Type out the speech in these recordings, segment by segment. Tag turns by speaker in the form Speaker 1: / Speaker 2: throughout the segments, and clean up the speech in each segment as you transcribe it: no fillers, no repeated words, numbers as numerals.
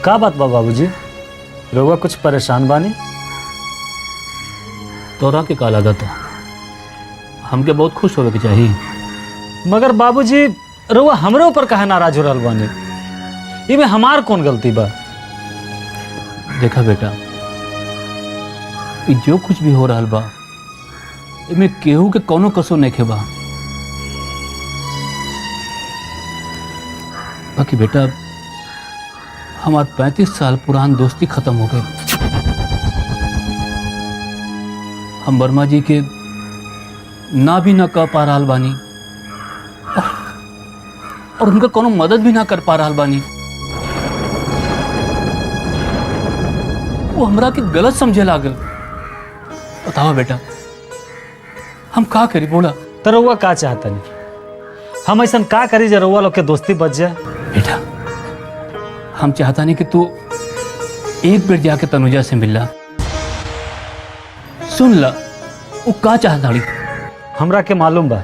Speaker 1: का बात बा बाबूजी? रउआ कुछ परेशान बानी?
Speaker 2: तोरा के का लागत है? हमके बहुत खुश होवे के चाहिए।
Speaker 1: मगर बाबूजी रउआ हमरे ऊपर काहे नाराज हो रहल बानी? इमे हमार कौन गलती बा?
Speaker 2: देखा बेटा, जो कुछ भी हो रहा बा इमे केहू के कोनो कसूर नहीं बा। बाकी बेटा, हमार 35 साल पुरान दोस्ती खत्म हो गई। हम वर्मा जी के ना भी ना कह पा रहा बानी और उनका कोनो मदद भी ना कर पा रहा बानी। वो हमरा के गलत समझे लागल। बताओ बेटा, हम का करी बोला?
Speaker 1: तो रउआ का चाहता नहीं? हम ऐसा का करी जे रउआ लोग के दोस्ती बच जाए?
Speaker 2: बेटा, हम चाहता नहीं कि तू एक बार जाके तनुजा से मिलला, सुन ला वो का चाहताड़ी।
Speaker 1: हमरा के मालूम बा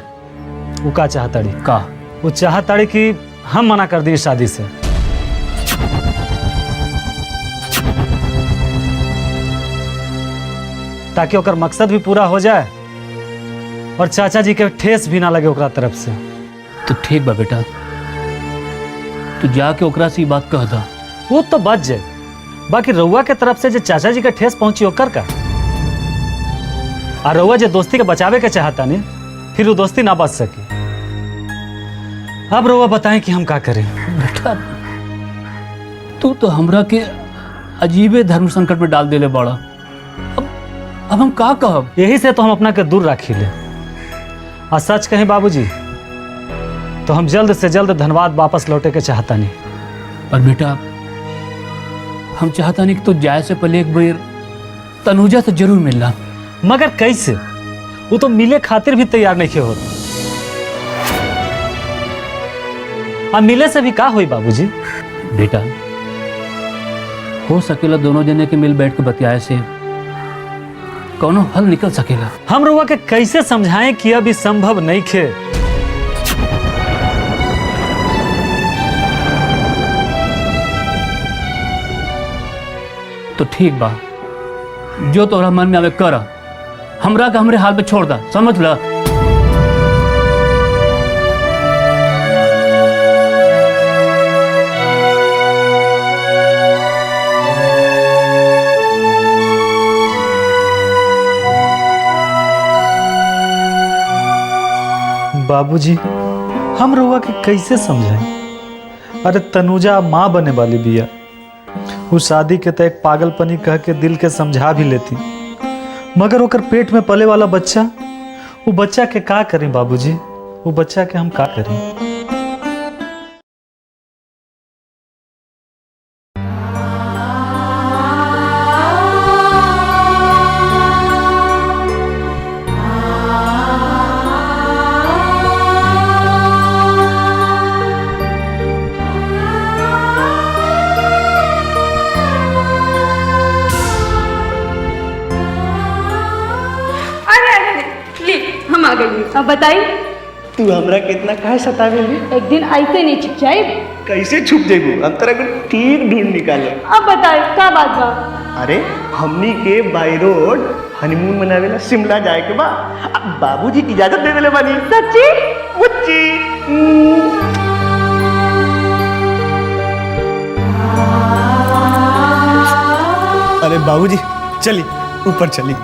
Speaker 1: वो का चाहताड़ी।
Speaker 2: का?
Speaker 1: वो चाहताड़ी कि हम मना कर दी शादी से। ताकि ओकर मकसद भी पूरा हो जाए और चाचा जी के ठेस भी ना लगे ओकरा तरफ से।
Speaker 2: तो ठीक बा बेटा, तू जाके ओकरा से बात कह दा।
Speaker 1: वो तो बच जाए, बाकी रउआ के तरफ से जो चाचा जी के ठेस पहुंची ओकर का। और रउआ जो दोस्ती के बचावे के चाहता नहीं, फिर वो दोस्ती ना बच सकी। अब रउआ बताएं कि हम का करें?
Speaker 2: बेटा, तू तो हमरा के अजीबे धर्म संकट में डाल देले बड़ा। अब हम का कहब?
Speaker 1: यही से तो हम अपना के दूर रखी ले। और सच कहें बाबूजी, तो हम जल्द से जल्द धनबाद वापस लौटे के चाहता नहीं।
Speaker 2: पर बेटा, हम चाहता नहीं कि तू जाए से पहले एक बार तनुजा से जरूर मिलना।
Speaker 1: मगर कैसे? वो तो मिले खातिर भी तैयार नहीं हो। अब मिले से भी का हुई बाबूजी?
Speaker 2: बेटा, हो सकेला दोनों जने के मिल बैठ के बतियाए से कोनो हल निकल सकेला।
Speaker 1: हम रउआ के कैसे समझाएं कि अभी संभव नहीं खे?
Speaker 2: तो ठीक बा, जो तोरा मन में आवे कर, हमरा के हमरे हाल पे छोड़ दा, समझ ला।
Speaker 1: बाबूजी, हम रउआ के कैसे समझाएं? अरे तनुजा माँ बने वाली बिया। वो शादी के तय पागलपनी कह के दिल के समझा भी लेती, मगर ओकर पेट में पले वाला बच्चा, वो बच्चा के का करें बाबूजी? वो बच्चा के हम का करें?
Speaker 3: अब बताई,
Speaker 4: तू हमरा कितना काहे सतावेली?
Speaker 3: एक दिन ऐसे नहीं छुप जाए।
Speaker 4: कैसे छुप जेबू? हम तरह को ठीक ढूंढ निकाले।
Speaker 3: अब बताए का बात बा?
Speaker 4: अरे हमनी के बाई रोड हनीमून मनावेला शिमला जाए के बा। अब बाबूजी की इजाजत दे देले बानी।
Speaker 3: सच्ची?
Speaker 4: मुच्ची। अरे बाबूजी चली ऊपर चली।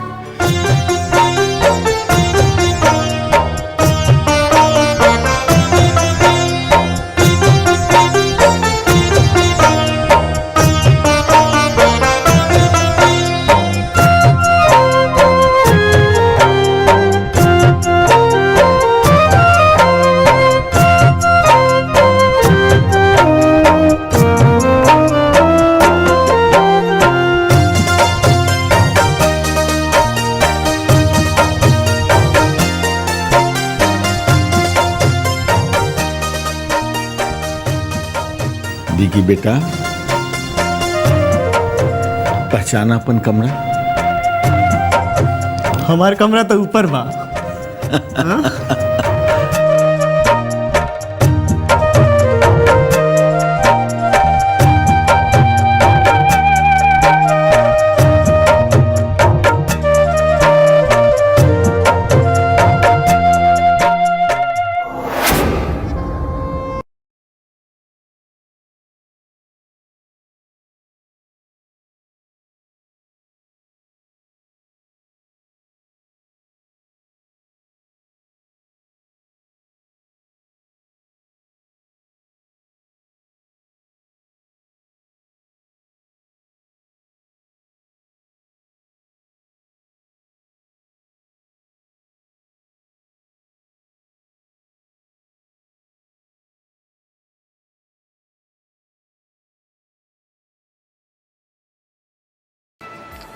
Speaker 5: दीगी बेटा, पहचाना अपन कमरा?
Speaker 4: हमार कमरा तो ऊपर बा।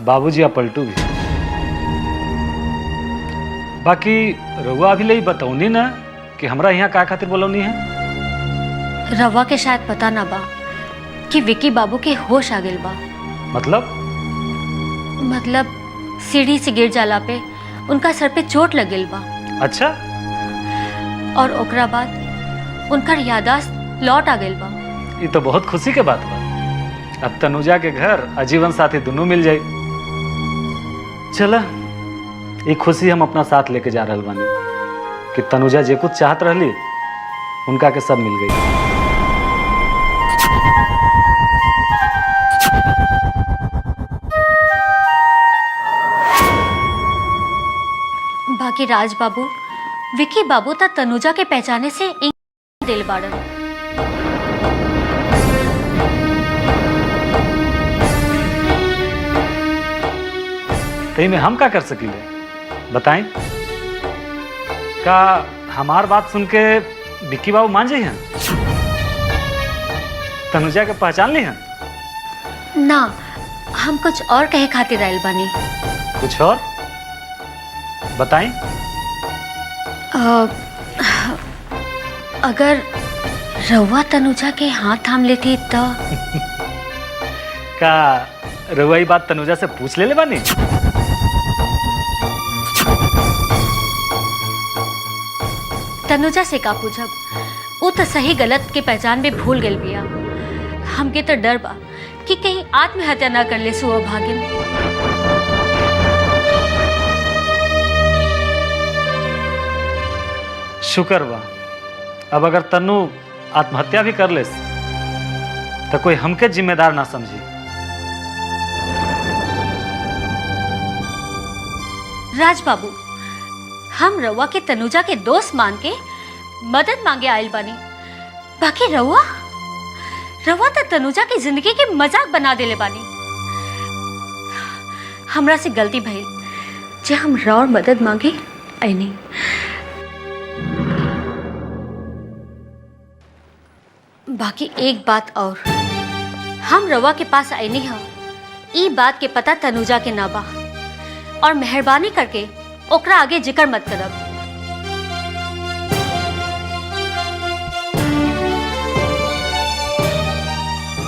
Speaker 1: बाबूजी या पलटू भी। बाकी रउआ अभी ले बताऊनी ना कि हमरा यहाँ का खातिर बोलौनी है।
Speaker 6: रवा के शायद पता ना बा कि विकी बाबू के होश आ गेल बा। मतलब सीढ़ी से गिर जाला पे उनका सर पे चोट लग गेल बा।
Speaker 1: अच्छा।
Speaker 6: और ओकरा बाद उनका यादाश्त लौट आ गेल बा।
Speaker 1: ये तो बहुत खुशी के बात बा। अब तनुजा के घर आजीवन साथी दोनों मिल जाए। चला, ये खुशी हम अपना साथ लेके जा रहल बानी कि तनुजा जे कुछ चाहत रहली उनका के सब मिल गई।
Speaker 6: बाकी राज बाबू विकी बाबू ता तनुजा के पहचाने से दिल बाड़न।
Speaker 1: तई में हम का कर सकीले बताएं? का हमार बात सुन के विक्की बाबू मान जाइए? तनुजा के पहचान ली हैं?
Speaker 6: ना, हम कुछ और कहे खातिर आइल बानी।
Speaker 1: कुछ और बताएं?
Speaker 6: अगर रउआ तनुजा के हाथ थाम लेती तो।
Speaker 1: का रउआ ई बात तनुजा से पूछ ले बानी?
Speaker 6: तनुजा से का पूछब? वो तो सही गलत के पहचान में भूल गल बिया। हमके तो डर बा कि कहीं आत्महत्या ना कर ले सुअ भागिन।
Speaker 1: शुक्र बा, अब अगर तनु आत्महत्या भी कर ले तो कोई हमके जिम्मेदार ना समझी।
Speaker 6: राज बाबू, हम रउआ के तनुजा के दोस्त मान के मदद मांगे आयल बानी। बाकी रउआ तो तनुजा की जिंदगी के मजाक बना देले बानी। हमरा से गलती भइल जे हम रउआ मदद मांगे आईनी। बाकी एक बात और, हम रवा के पास आईनी हा ई बात के पता तनुजा के ना बा, और मेहरबानी करके ओकरा आगे जिक्र मत करब।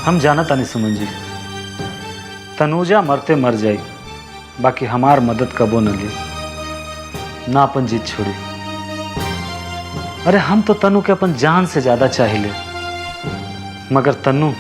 Speaker 1: हम जाना तानी सुमन जी, तनुजा मरते मर जाई, बाकी हमार मदद कबो न ली, ना अपन जीत छोड़ी। अरे हम तो तनु के अपन जान से ज्यादा चाहिए, मगर तनु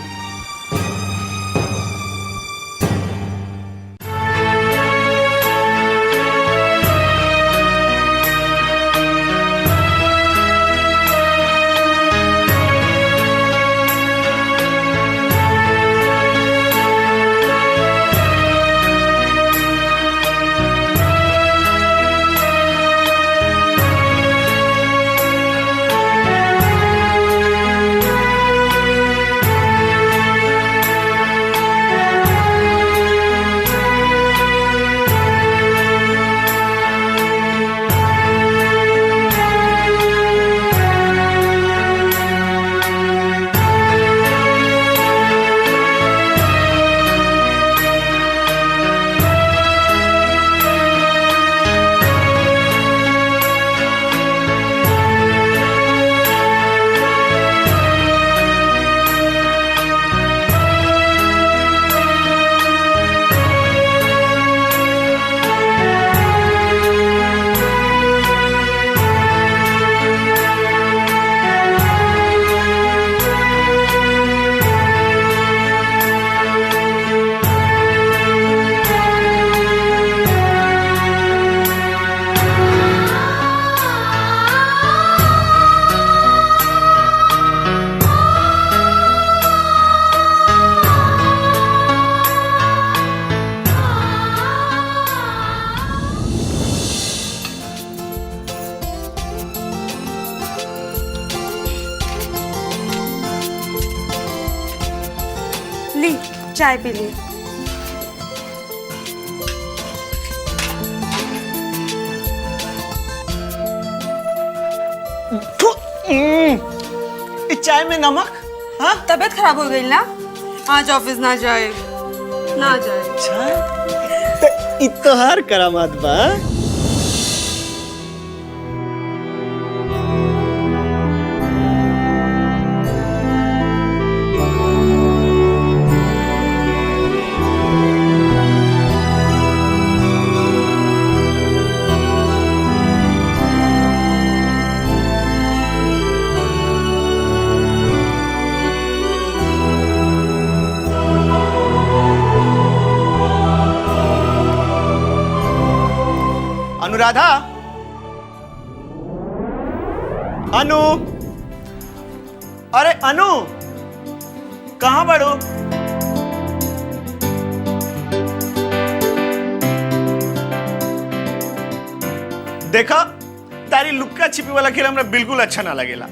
Speaker 7: ली चाय पी ली।
Speaker 4: चाय में नमक? हाँ,
Speaker 7: तबीयत खराब हो गई ना, आज ऑफिस ना जाए ना जाए।
Speaker 4: चाय इ तोहार करामात बा। अनुराधा, अनु, अरे अनु, कहाँ बड़ो? देखा, तारी लुक्का छिपी वाला खेल हमरा बिल्कुल अच्छा ना लगेला।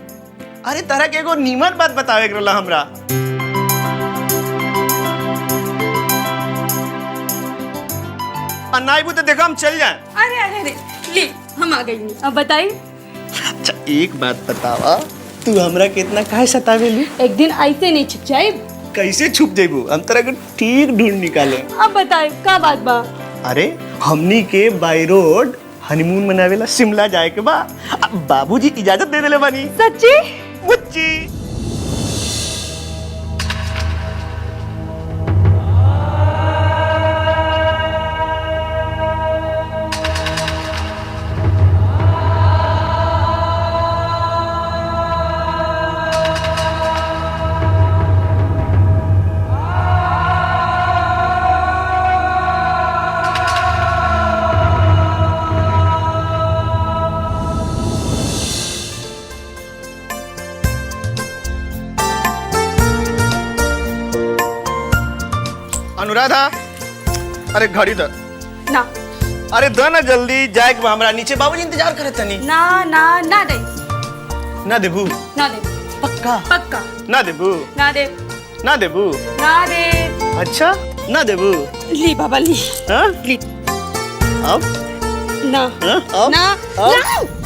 Speaker 4: अरे तरह के एगो नीमन बात बतावे के रहला हमरा। अन्नाइबू तो देखा हम चल जाए।
Speaker 3: अरे अरे अरे ली हम आ गई। अब बताई।
Speaker 4: अच्छा एक बात बतावा, तू हमरा कितना काहे सतावेली?
Speaker 3: एक दिन ऐसे नहीं छिप जाए।
Speaker 4: कैसे छुप जेबू? हम तरह के ठीक ढूंढ निकाले।
Speaker 3: अब बताए का बात बा?
Speaker 4: अरे हमनी के बाई रोड हनीमून मनावेला शिमला जाए के बा। बाबूजी इजाजत दे देले बानी।
Speaker 3: सच्ची?
Speaker 4: बुच्ची। अनुराधा, अरे घड़ी द
Speaker 3: ना
Speaker 4: अरे द ना जल्दी जाए के हमरा नीचे बाबूजी इंतजार करे तनी।
Speaker 3: ना ना ना दे।
Speaker 4: ना देबू?
Speaker 3: ना दे।
Speaker 4: पक्का?
Speaker 3: पक्का।
Speaker 4: ना देबू?
Speaker 3: ना दे।
Speaker 4: ना देबू?
Speaker 3: ना दे।
Speaker 4: अच्छा ना देबू?
Speaker 3: ली बाबा ली।
Speaker 4: हाँ?
Speaker 3: ली।
Speaker 4: अब?
Speaker 3: ना।
Speaker 4: हाँ? अब?
Speaker 3: ना।
Speaker 4: अब?
Speaker 3: ना।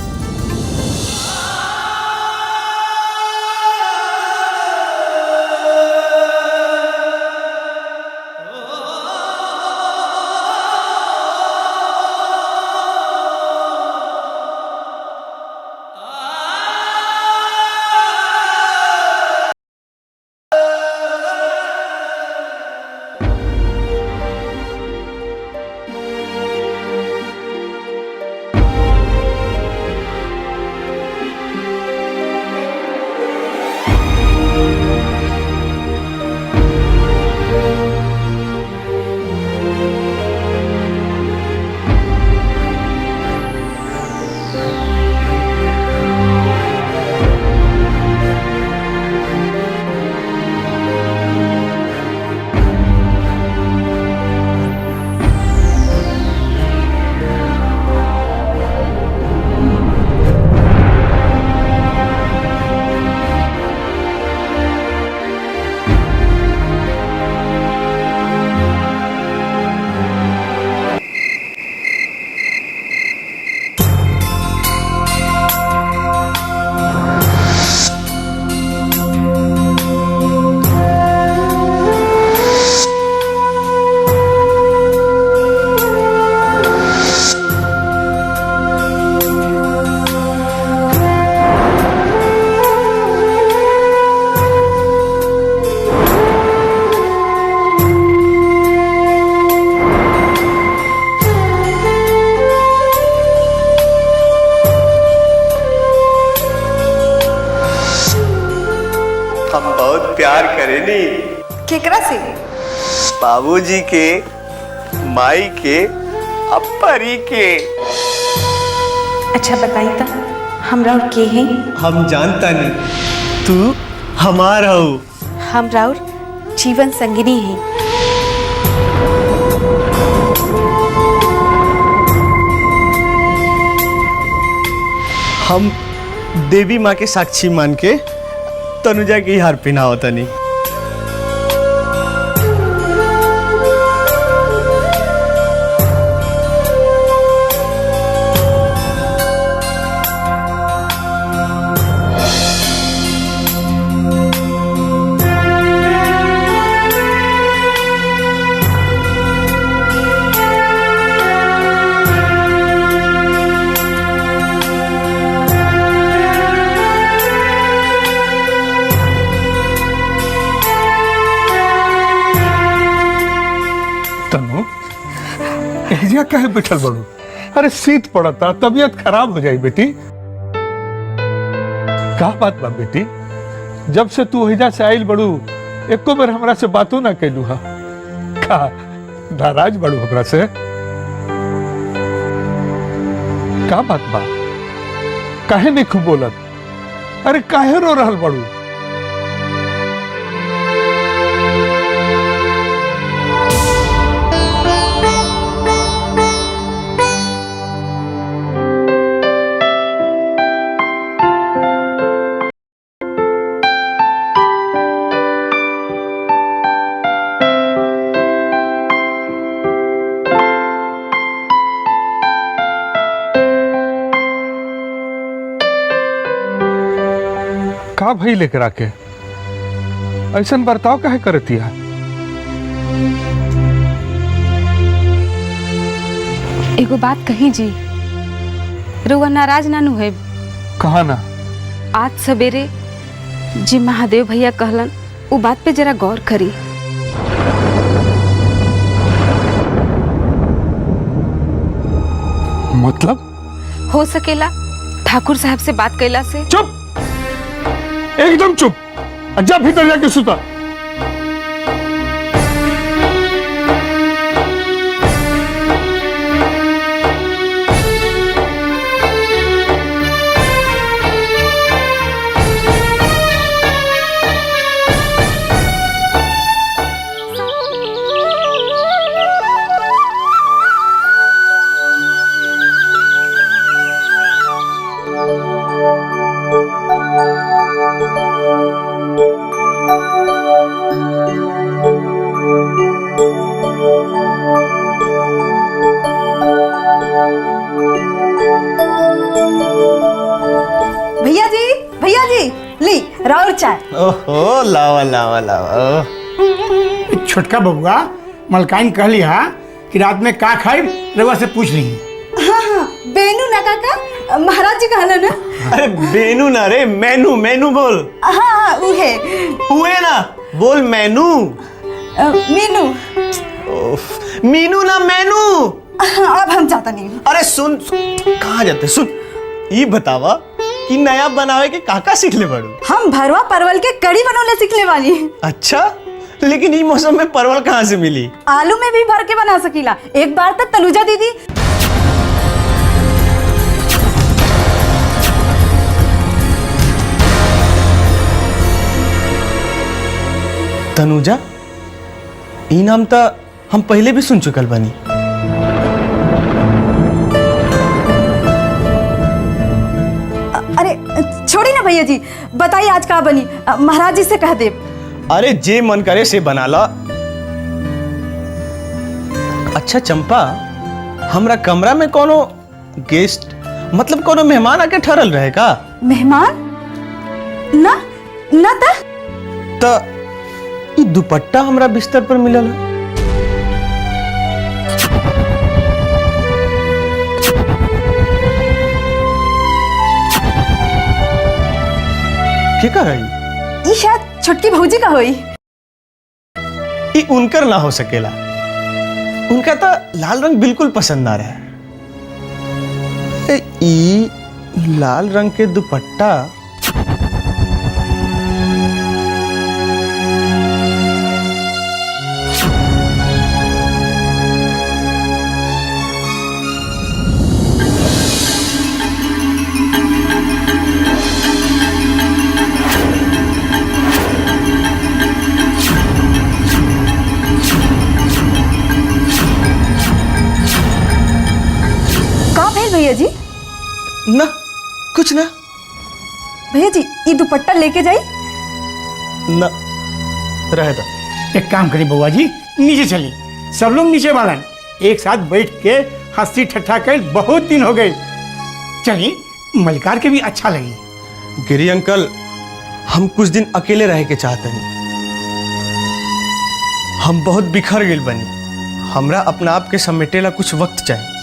Speaker 4: प्यार करेनी।
Speaker 3: केकरा से?
Speaker 4: बाबूजी के, माई के, अपरी के।
Speaker 7: अच्छा बताई तो हमरा और के हैं?
Speaker 4: हम जानता नहीं, तू हमारा हो।
Speaker 7: हम राउर जीवन संगिनी हैं।
Speaker 4: हम देवी माँ के साक्षी मान के तनुजा की हार पहनावता नहीं।
Speaker 8: कहे बैठल बड़ू? अरे शीत पड़ता, तबीयत खराब हो जाई बेटी। का बात बा बेटी? जब से तू हिजा से आइल बड़ू एको बार हमरा से बातों ना कैलू हा। का नाराज बड़ू हमरा से? का बात बा? काहे नहीं खूब बोलत? अरे काहे रो रहल बड़ू? का भई लेकर आके ऐसा बर्ताव काहे करती है?
Speaker 7: एगो बात कही जी, रुआ नाराज नानू है।
Speaker 8: कहा ना?
Speaker 7: आज सवेरे जी महादेव भैया कहलन वो बात पे जरा गौर करी।
Speaker 8: मतलब?
Speaker 7: हो सकेला ठाकुर साहब से बात कैला से।
Speaker 8: चुप, एकदम चुप। जा भीतर जाके सुता।
Speaker 3: भैया जी ली राउर चाय।
Speaker 4: ओहो लावा लावा लावा।
Speaker 9: छोटका बबुआ मलकाइन कहली हा कि रात में का खाई रवा से पूछ ली।
Speaker 3: हाँ हाँ बेनू ना काका, महाराज जी कहला ना।
Speaker 4: अरे बेनू ना रे, मेनू मेनू बोल।
Speaker 3: हाँ हाँ उहे
Speaker 4: हुए ना बोल मेनू।
Speaker 3: मीनू।
Speaker 4: मीनू ना मेनू।
Speaker 3: अब हम चाहता नहीं।
Speaker 4: अरे सुन, कहाँ जाते? सुन ये बतावा कि नया बनावे के काका सीख ले बड़ू?
Speaker 3: हम भरवा परवल के कड़ी बनौले सीखने वाली।
Speaker 4: अच्छा, लेकिन ये मौसम में परवल कहाँ से मिली?
Speaker 3: आलू में भी भर के बना सकीला। एक बार तक तनुजा दीदी
Speaker 4: तनुजा ई नाम तो हम पहले भी सुन चुकल बनी।
Speaker 3: अरे छोड़ी ना भैया जी, बताइए आज का बनी, महाराज जी से कह दे।
Speaker 4: अरे जे मन करे से बना ला। अच्छा चंपा, हमरा कमरा में कोनो गेस्ट मतलब कोनो मेहमान आके ठहरल रहे का?
Speaker 3: मेहमान ना ना
Speaker 4: त ई दुपट्टा हमरा बिस्तर पर मिलल। के कर रही?
Speaker 3: ये शायद छोटकी भौजी का होई।
Speaker 4: ई उनकर ना हो सकेला, उनका तो लाल रंग बिल्कुल पसंद ना रहा। ई लाल रंग के दुपट्टा
Speaker 3: भैया जी
Speaker 4: ना कुछ ना।
Speaker 3: भैया जी ये दुपट्टा लेके जाई
Speaker 4: ना रहे दो।
Speaker 9: एक काम करी बउआ जी, नीचे चली, सब लोग नीचे वालन एक साथ बैठ के हंसी ठट्ठा कर बहुत दिन हो गए। चली, मलकार के भी अच्छा लगी।
Speaker 4: गिरी अंकल, हम कुछ दिन अकेले रह के चाहते हैं। हम बहुत बिखर गए बनी। हमरा अपना आप के समेटेला कुछ वक्त चाहिए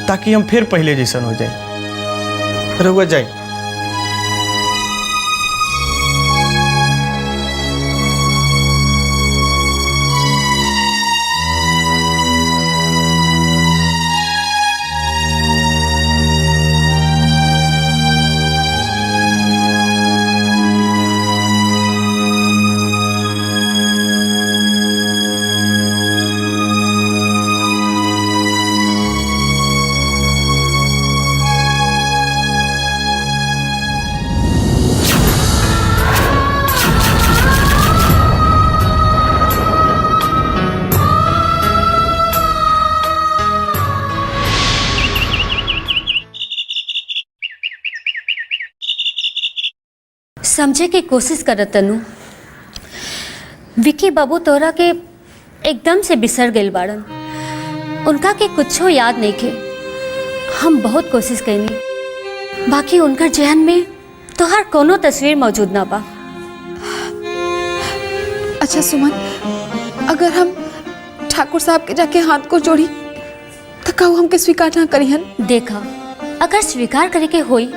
Speaker 4: ताकि हम फिर पहले जैसन हो जाए। रहुआ जाए।
Speaker 6: समझे की कोशिश करत तनु। विकी बाबू तोरा के एकदम से बिसर गइल बाड़न। उनका के कुछो याद नहीं खे। हम बहुत कोशिश कईनी, बाकी उनकर जहन में तोहार कोनो तस्वीर मौजूद ना बा।
Speaker 7: अच्छा सुमन, अगर हम ठाकुर साहब के जाके हाथ को जोड़ी तो कहू हमके स्वीकार ना करिहन?
Speaker 6: देखा, अगर स्वीकार करे के होई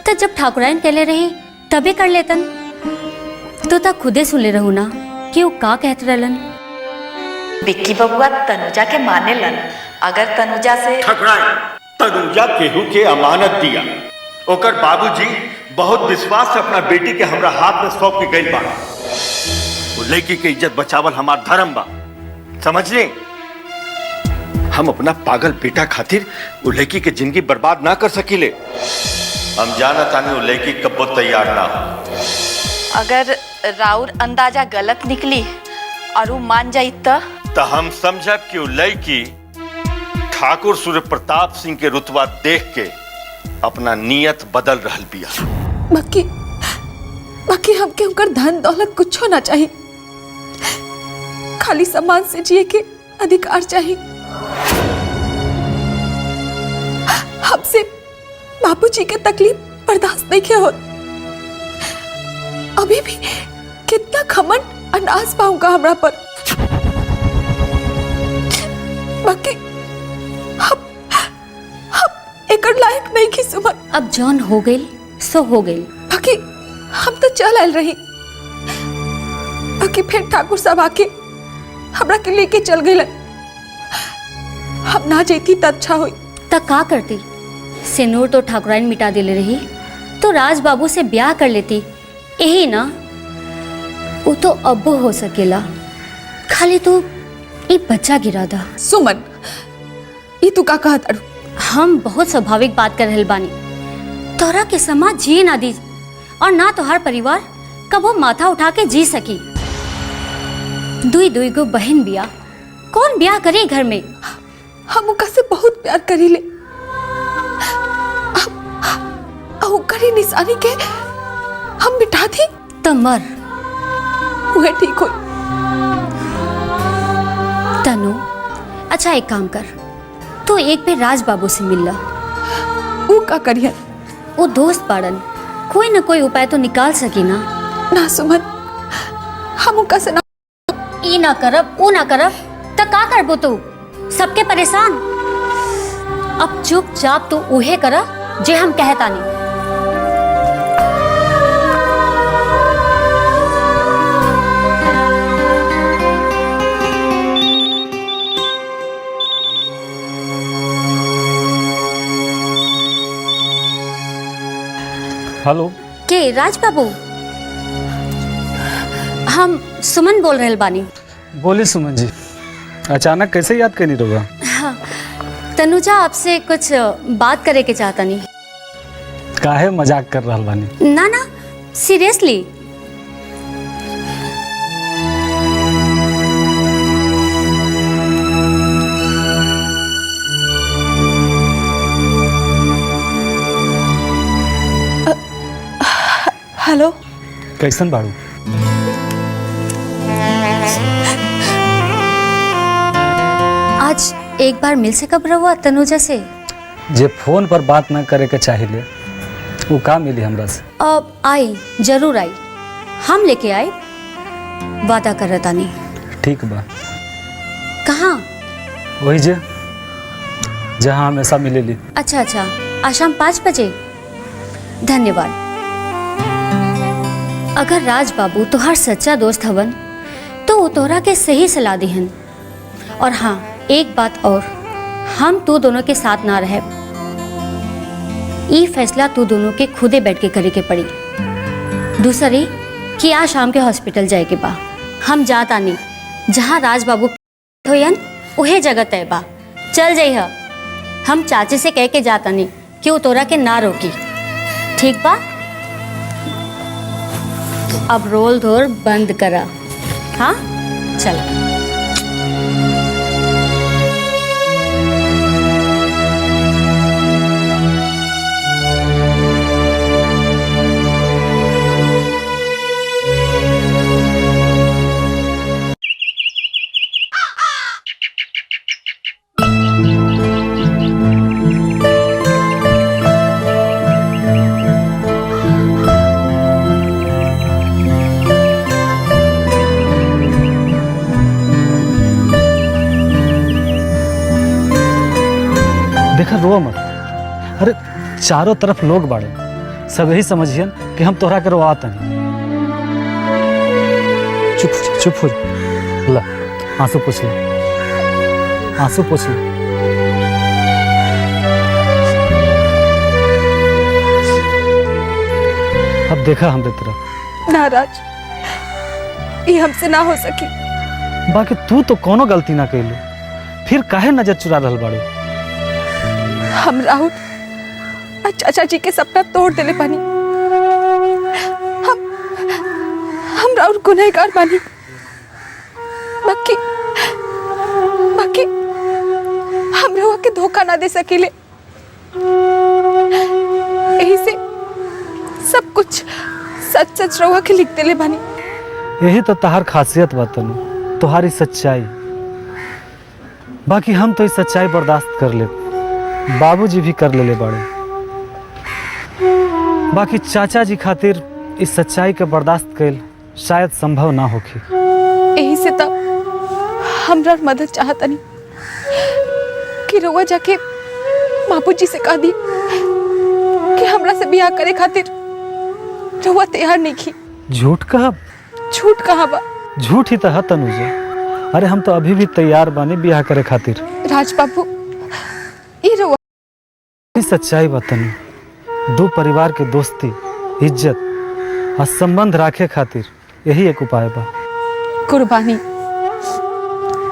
Speaker 6: तो जब ठाकुराइन कहले रही तबे कर लेतन। तो तक खुदे सुन ले रहू ना कि वो का कहत रहलन।
Speaker 10: विक्की बबुआ तनुजा के माने लन। अगर तनुजा से
Speaker 11: ठकराए तनुजा केहू के अमानत दिया, ओकर बाबूजी बहुत विश्वास से अपना बेटी के हमरा हाथ में सौंप के गइल बा। वो लड़की के इज्जत बचावल हमार धर्म बा, समझले? हम अपना पागल बेटा खातिर वो लड़की के जिंदगी बर्बाद ना कर सकीले। हम जाना तानी वो लड़की कब्बो तैयार ना हो।
Speaker 10: अगर राउर अंदाजा गलत निकली और वो मान जाई तो
Speaker 11: हम समझब कि वो लड़की ठाकुर सूर्य प्रताप सिंह के रुतबा देख के अपना नियत बदल रहल बिया।
Speaker 7: बाकी हमके उनकर धन दौलत कुछ ना चाहिए, खाली सम्मान से जिए के अधिकार चाहिए। हमसे बाबूजी के तकलीफ बर्दाश्त नहीं किया हो। अभी भी कितना घमंड अनाज पाऊंगा हमरा पर। बाकी हम एकर लायक नहीं की सुमन।
Speaker 6: अब जौन हो गई सो हो गई।
Speaker 7: बाकी हम तो चल आयल रही, बाकी फिर ठाकुर साहब आके हमरा के लेके चल गए। हम ना जेती तो अच्छा हुई।
Speaker 6: तक का करती? सिनूर तो ठाकुराइन मिटा देले रही तो राज बाबू से ब्याह कर लेती, यही ना? वो तो अब हो सकेला, खाली तू एक बच्चा गिरा दा।
Speaker 7: सुमन, ये तू का कहत अड़ू?
Speaker 6: हम बहुत स्वाभाविक बात कर रहल बानी। तोरा के समाज जिए ना दी और ना तोहार परिवार कबो माथा उठा के जी सकी। दुई गो बहन बिया, कौन ब्याह करे घर में?
Speaker 7: हम उनका से बहुत प्यार करीले। करी निशानी के हम मिटा दी
Speaker 6: तो मर
Speaker 7: वह ठीक हो।
Speaker 6: तनु, अच्छा एक काम कर, तू एक पे राज बाबू से मिल ला।
Speaker 7: वो का करियन?
Speaker 6: वो दोस्त पाड़न, कोई ना कोई उपाय तो निकाल सकी ना।
Speaker 7: ना सुमन, हम उनका से ना
Speaker 6: ई ना करब वो ना करब तो का करबो तू? सबके परेशान। अब चुपचाप तू उहे कर जे हम कहतानी।
Speaker 1: हेलो,
Speaker 6: के राज बाबू? हम सुमन बोल रहे बानी।
Speaker 1: बोली सुमन जी, अचानक कैसे याद करनी रहोगा?
Speaker 6: हाँ, तनुजा आपसे कुछ बात करे के चाहता नहीं।
Speaker 1: काहे मजाक कर रहा बानी?
Speaker 6: ना ना, सीरियसली।
Speaker 7: हेलो,
Speaker 1: कैसन बाड़ू?
Speaker 6: आज एक बार मिल सकब रहुआ तनुजा से?
Speaker 1: जे फोन पर बात न करे के चाहिए वो का मिली हमरा से?
Speaker 6: अब आई, जरूर आई। हम लेके आए, वादा कर रहा नहीं।
Speaker 1: ठीक बा।
Speaker 6: कहाँ?
Speaker 1: वही जे जहाँ हमेशा मिलेली।
Speaker 6: अच्छा अच्छा, आज शाम 5 बजे। धन्यवाद। अगर राज बाबू तोहार सच्चा दोस्त हवन तो वो तोहरा के सही सलाह दिहन। और हाँ, एक बात और, हम तू दोनों के साथ ना रहे। ये फैसला तू दोनों के खुदे बैठ के करे के पड़ी। दूसरी कि आज शाम के हॉस्पिटल जाए के बा। हम जाता नहीं, जहाँ राज बाबू होयन उहे जगह तय बा। चल जाइह। हम चाची से कह के जाता नहीं कि वो तोरा के ना रोकी, ठीक बा? अब रोल धोर बंद करा। हाँ, चल।
Speaker 1: रो मत। अरे चारों तरफ लोग बाड़े, सब यही समझियन कि हम तोहरा के रोआत नहीं। चुप हो जा। ला आंसू पोछ ले, आंसू पोछ ले। अब देखा हमरे तरफ।
Speaker 7: नाराज, ये हमसे ना हो सकी।
Speaker 1: बाकी तू तो कोनो गलती ना कैलू, फिर काहे नजर चुरा रहल बाड़ू?
Speaker 7: हम राहुल और चाचा जी के सपना तोड़ देले बानी। हम राहुल गुनहगार बानी। बाकी हम रहुआ के धोखा ना दे सकीले। यही से सब कुछ सच सच रहुआ के लिख देले बानी।
Speaker 1: यही तो तहार खासियत बा तनु, तुम्हारी सच्चाई। बाकी हम तो इस सच्चाई बर्दाश्त कर ले, बाबूजी भी कर ले बाड़े। बाकी चाचा जी खातिर इस सच्चाई के बर्दाश्त कैल शायद संभव ना होखी।
Speaker 7: यही से तब हमरा मदद चाहता नहीं कि रउआ जाके बाबूजी से कह दी कि हमरा से ब्याह करे खातिर रउआ तैयार नहीं की।
Speaker 1: झूठ कहा?
Speaker 7: झूठ कहा बा?
Speaker 1: झूठ ही तो है तनुजा। अरे हम तो अभी भी तैयार बानी ब्याह करे खातिर।
Speaker 7: राज बाबू, ये रउआ
Speaker 1: सच्चाई बा तनु। दो परिवार के दोस्ती, इज्जत और संबंध राखे खातिर यही एक उपाय बा।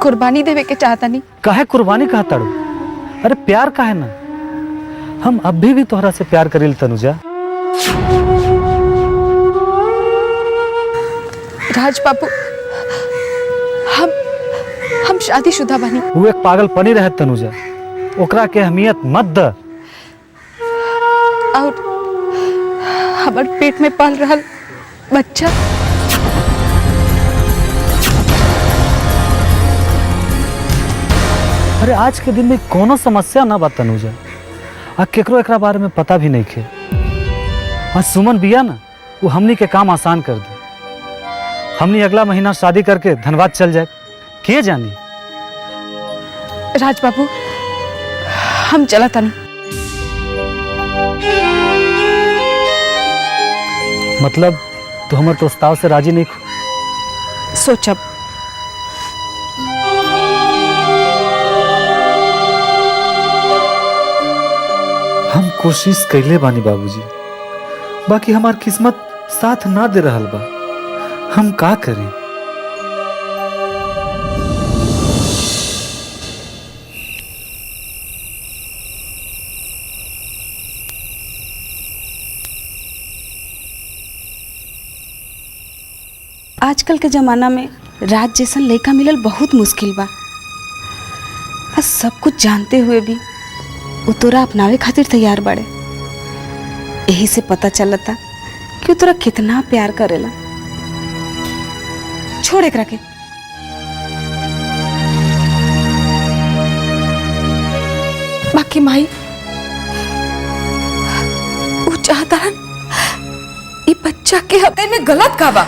Speaker 7: कुर्बानी देवे के चाहता नहीं।
Speaker 1: काहे कुर्बानी कहा ताड़ू? अरे प्यार काहे ना? हम अभी भी तोहरा से प्यार करिल तनुजा।
Speaker 7: राज बाबू, हम शादीशुदा बनी।
Speaker 1: वो एक पागलपनी रहे तनुजा, ओकरा के अहमियत मत द।
Speaker 7: और हमार पेट में पल रहल बच्चा
Speaker 1: अरे आज के दिन में कोनो समस्या ना बा तनुजा, आ केकरो एकरा बारे में पता भी नहीं खे। आज सुमन बिया ना, वो हमनी के काम आसान कर दे। हमनी अगला महीना शादी करके धनबाद चल जाए, के जानी।
Speaker 7: राज बाबू, हम चला तनी।
Speaker 1: मतलब तो हमारे प्रस्ताव से राजी नहीं खो?
Speaker 7: सोचब।
Speaker 1: हम कोशिश कैले बानी बाबूजी, बाकी हमार किस्मत साथ ना दे रहल बा। हम का करें?
Speaker 3: आजकल के जमाना में राज जैसन लड़का मिलल बहुत मुश्किल बा। और सब कुछ जानते हुए भी वो तोरा अपनावे खातिर तैयार बाड़े। यही से पता चलता कि वो तोरा कितना प्यार करेला। छोड़ एकरा के।
Speaker 7: बाकी माई, वो चाहता है ये बच्चा के हफ्ते में गलत का बा।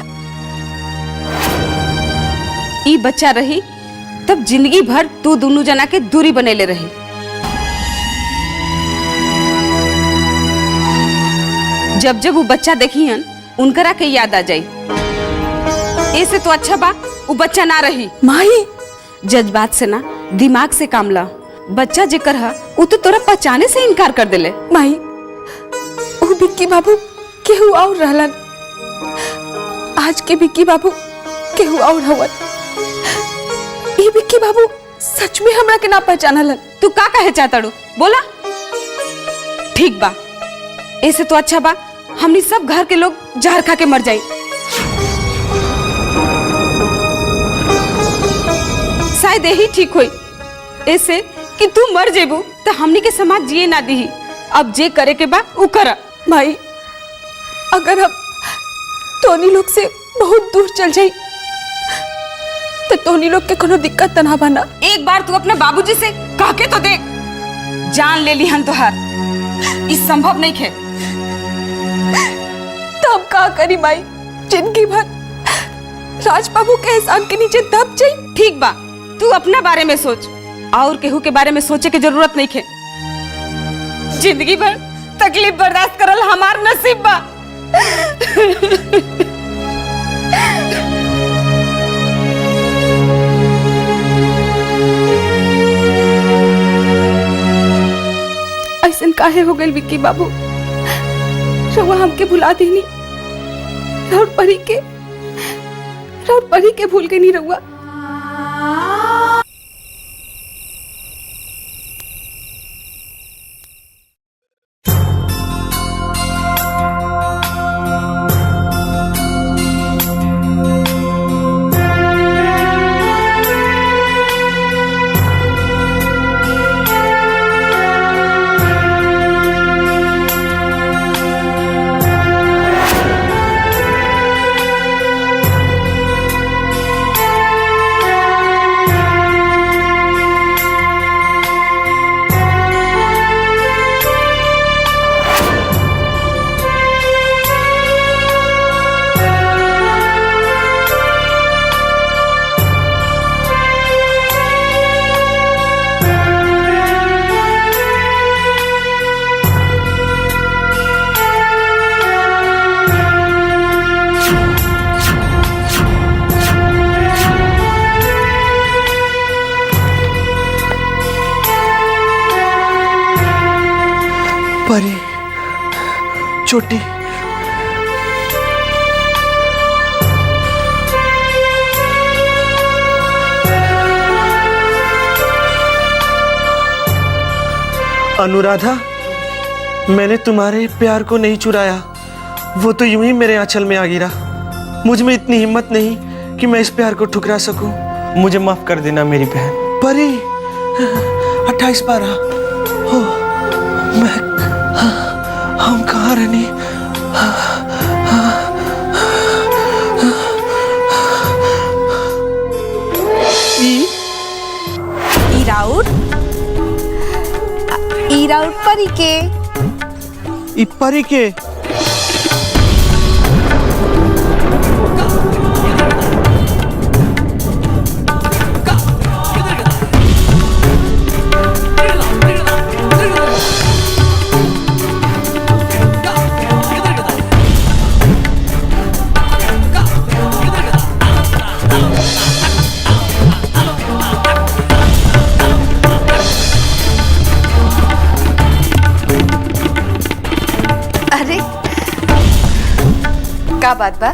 Speaker 3: ई बच्चा रही तब जिंदगी भर तू दोनों जना के दूरी बनेले रही। जब जब वो बच्चा देखियन उनकरा के याद आ जाई। ऐसे तो अच्छा बा वो बच्चा ना रही।
Speaker 7: माई,
Speaker 3: जज्बात से ना दिमाग से काम ला। बच्चा जेकर हा वो तो तोरा पहचाने से इनकार कर देले।
Speaker 7: माई, वो बिक्की बाबू केहू और रहलन। आज के बिक्की बाबू केहू और हवन। ये बिक्की बाबू सच में हमरा के ना पहचानलन।
Speaker 3: तू का कहे चाहताड़ू? बोला। ठीक बा, ऐसे तो अच्छा बा हमनी सब घर के लोग जहर खा के मर जाई। शायद यही ठीक होई। ऐसे कि तू मर जेबू तो हमनी के समाज जिए ना दी। अब जे करे के बा उ करा।
Speaker 7: माई, अगर हम तोनी लोग से बहुत दूर चल जाई तो तोनी लोग के कोनो दिक्कत ना बना।
Speaker 3: एक बार तू अपने बाबूजी से कह के तो देख। जान ले ली हन तोहार, इस संभव नहीं खे।
Speaker 7: तब का करी माई? जिंदगी भर राज बाबू के एहसान के नीचे दब जाई।
Speaker 3: ठीक बा, तू अपना बारे में सोच और केहू के बारे में सोचे की जरूरत नहीं खे। जिंदगी भर तकलीफ बर्दाश्त करल हमार नसीब बा। ऐसन काहे हो गई विक्की बाबू? रउआ हमके भुला देनी, राउर परी के भूल गई नहीं रउआ।
Speaker 4: परी, छोटी, अनुराधा, मैंने तुम्हारे प्यार को नहीं चुराया, वो तो यूं ही मेरे आंचल में आ गिरा। मुझ में इतनी हिम्मत नहीं कि मैं इस प्यार को ठुकरा सकूं। मुझे माफ कर देना मेरी बहन। परी, 28-12 हो, हम कहाँ रहनी?
Speaker 3: राउर परी के।
Speaker 4: परी के?
Speaker 10: का बात बा?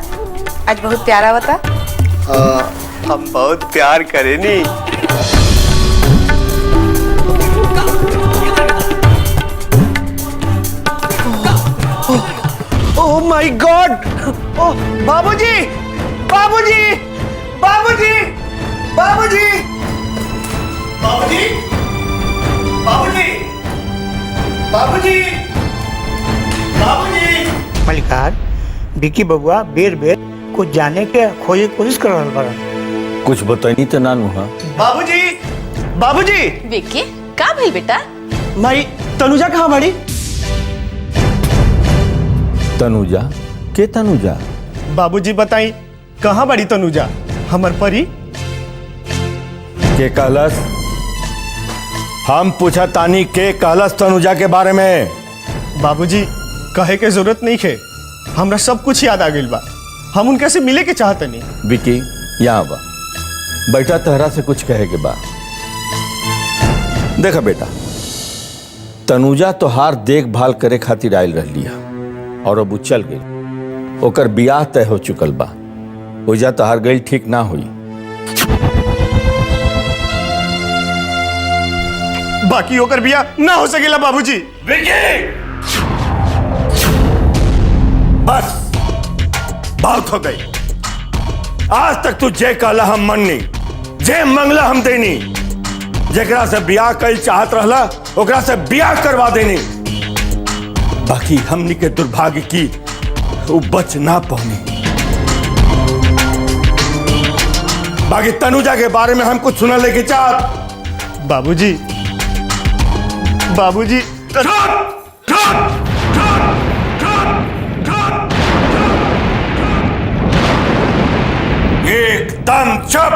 Speaker 10: आज बहुत प्यारा बता।
Speaker 4: हम बहुत प्यार करेनी। Oh my God! ओह बाबूजी, बाबूजी, बाबूजी, बाबूजी, बाबूजी, बाबूजी, बाबूजी, बाबूजी।
Speaker 9: मलिकार, विक्की बबुआ बेर बेर कुछ जाने के खोजे कोशिश कर रहा बड़ा।
Speaker 5: कुछ बताई तो नानू। हाँ
Speaker 4: बाबूजी, बाबूजी।
Speaker 10: विक्की, का भइल बेटा?
Speaker 4: माई, तनुजा कहाँ बड़ी?
Speaker 5: तनुजा? के तनुजा?
Speaker 4: बाबूजी बताई, कहाँ बड़ी तनुजा? हमर परी
Speaker 11: के कहलस? हम पूछा तानी के कहलस तनुजा के बारे में?
Speaker 4: बाबूजी, कहे के जरूरत नहीं है, हमरा सब कुछ याद आ गइल बा। हम उनके से मिले के चाहते नहीं।
Speaker 5: विकी, यहाँ बा, बेटा तहरा से कुछ कहे के बा। देखा बेटा, तनुजा तोहार देखभाल करे खातिर आयल रहली है और अब चल गई। ओकर बियाह तय हो चुकल बा। ओजा तोहार गई ठीक ना हुई।
Speaker 4: बाकी ओकर बियाह ना हो सकेला बाबूजी।
Speaker 11: विकी, बस बहुत हो गई। आज तक तू जे कहला हम मननी, जे मंगला हम देनी, जेकरा से बियाह कल चाहत रहला ओकरा से बियाह करवा देनी। बाकी हमनी के दुर्भाग्य की वो बच ना पौनी। बाकी तनुजा के बारे में हम कुछ सुना लेके चाहत।
Speaker 4: बाबूजी, बाबूजी,
Speaker 11: एकदम चुप।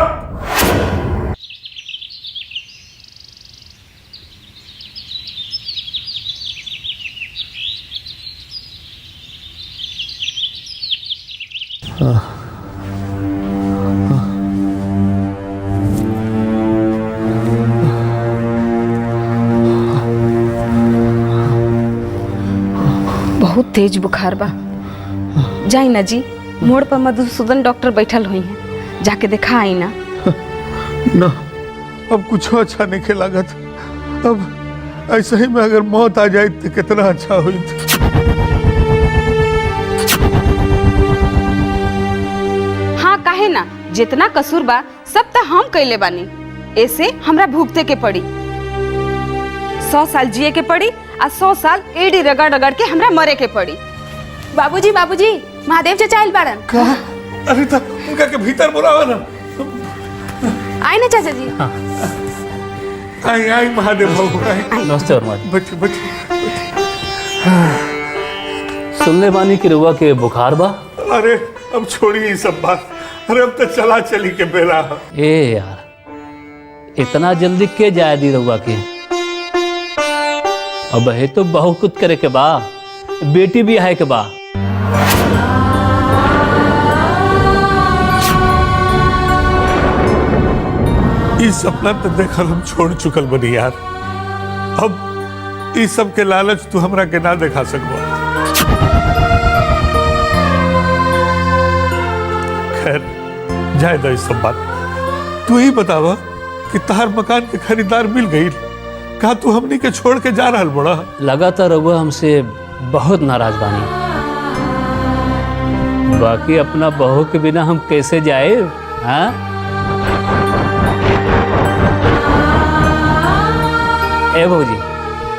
Speaker 3: बहुत तेज बुखार बा। जाई ना जी, मोड़ पर मधुसूदन डॉक्टर बैठल हुई हैं, जाके देखा आई ना।
Speaker 8: ना, अब कुछ अच्छा नहीं लागत। अब ऐसे ही में अगर मौत आ जाए तो कितना अच्छा हुई।
Speaker 3: हाँ काहे ना, जितना कसूर बा सब तो हम कैले बानी, ऐसे हमरा भुगते के पड़ी। 100 साल जिए के पड़ी आ 100 साल एड़ी रगड़ रगड़ के हमरा मरे के पड़ी। बाबूजी बाबूजी, महादेव चाचा आइल बाड़न।
Speaker 8: अरे तो उनका के भीतर बुलावा ना।
Speaker 3: आए ना चाचा जी।
Speaker 8: आई आई महादेव बाबू आई।
Speaker 2: नमस्ते वर्मा जी।
Speaker 8: बच्चे बच्चे
Speaker 2: सुनले बानी कि रउआ के बुखार बा।
Speaker 8: अरे अब छोड़ी ये सब बात। अरे अब तो चला चली के बेला है।
Speaker 2: ए यार, इतना जल्दी के जाए दी रउआ के? अब है तो बहुत कुछ करे के बा, बेटी भी है के बा।
Speaker 8: इस सपना तो देखल हम छोड़ चुकल बनी यार। अब इस सब के लालच तू हमरा के ना दिखा सकबो। खैर जाए दो इस सब बात। तू ही बतावा कि तार मकान के खरीदार मिल गई? कहा तू हमनी के छोड़ के जा रहा बड़ा?
Speaker 2: लगातार रउआ हमसे बहुत नाराज बानी। बाकी अपना बहू के बिना हम कैसे जाए? हाँ ए भौजी,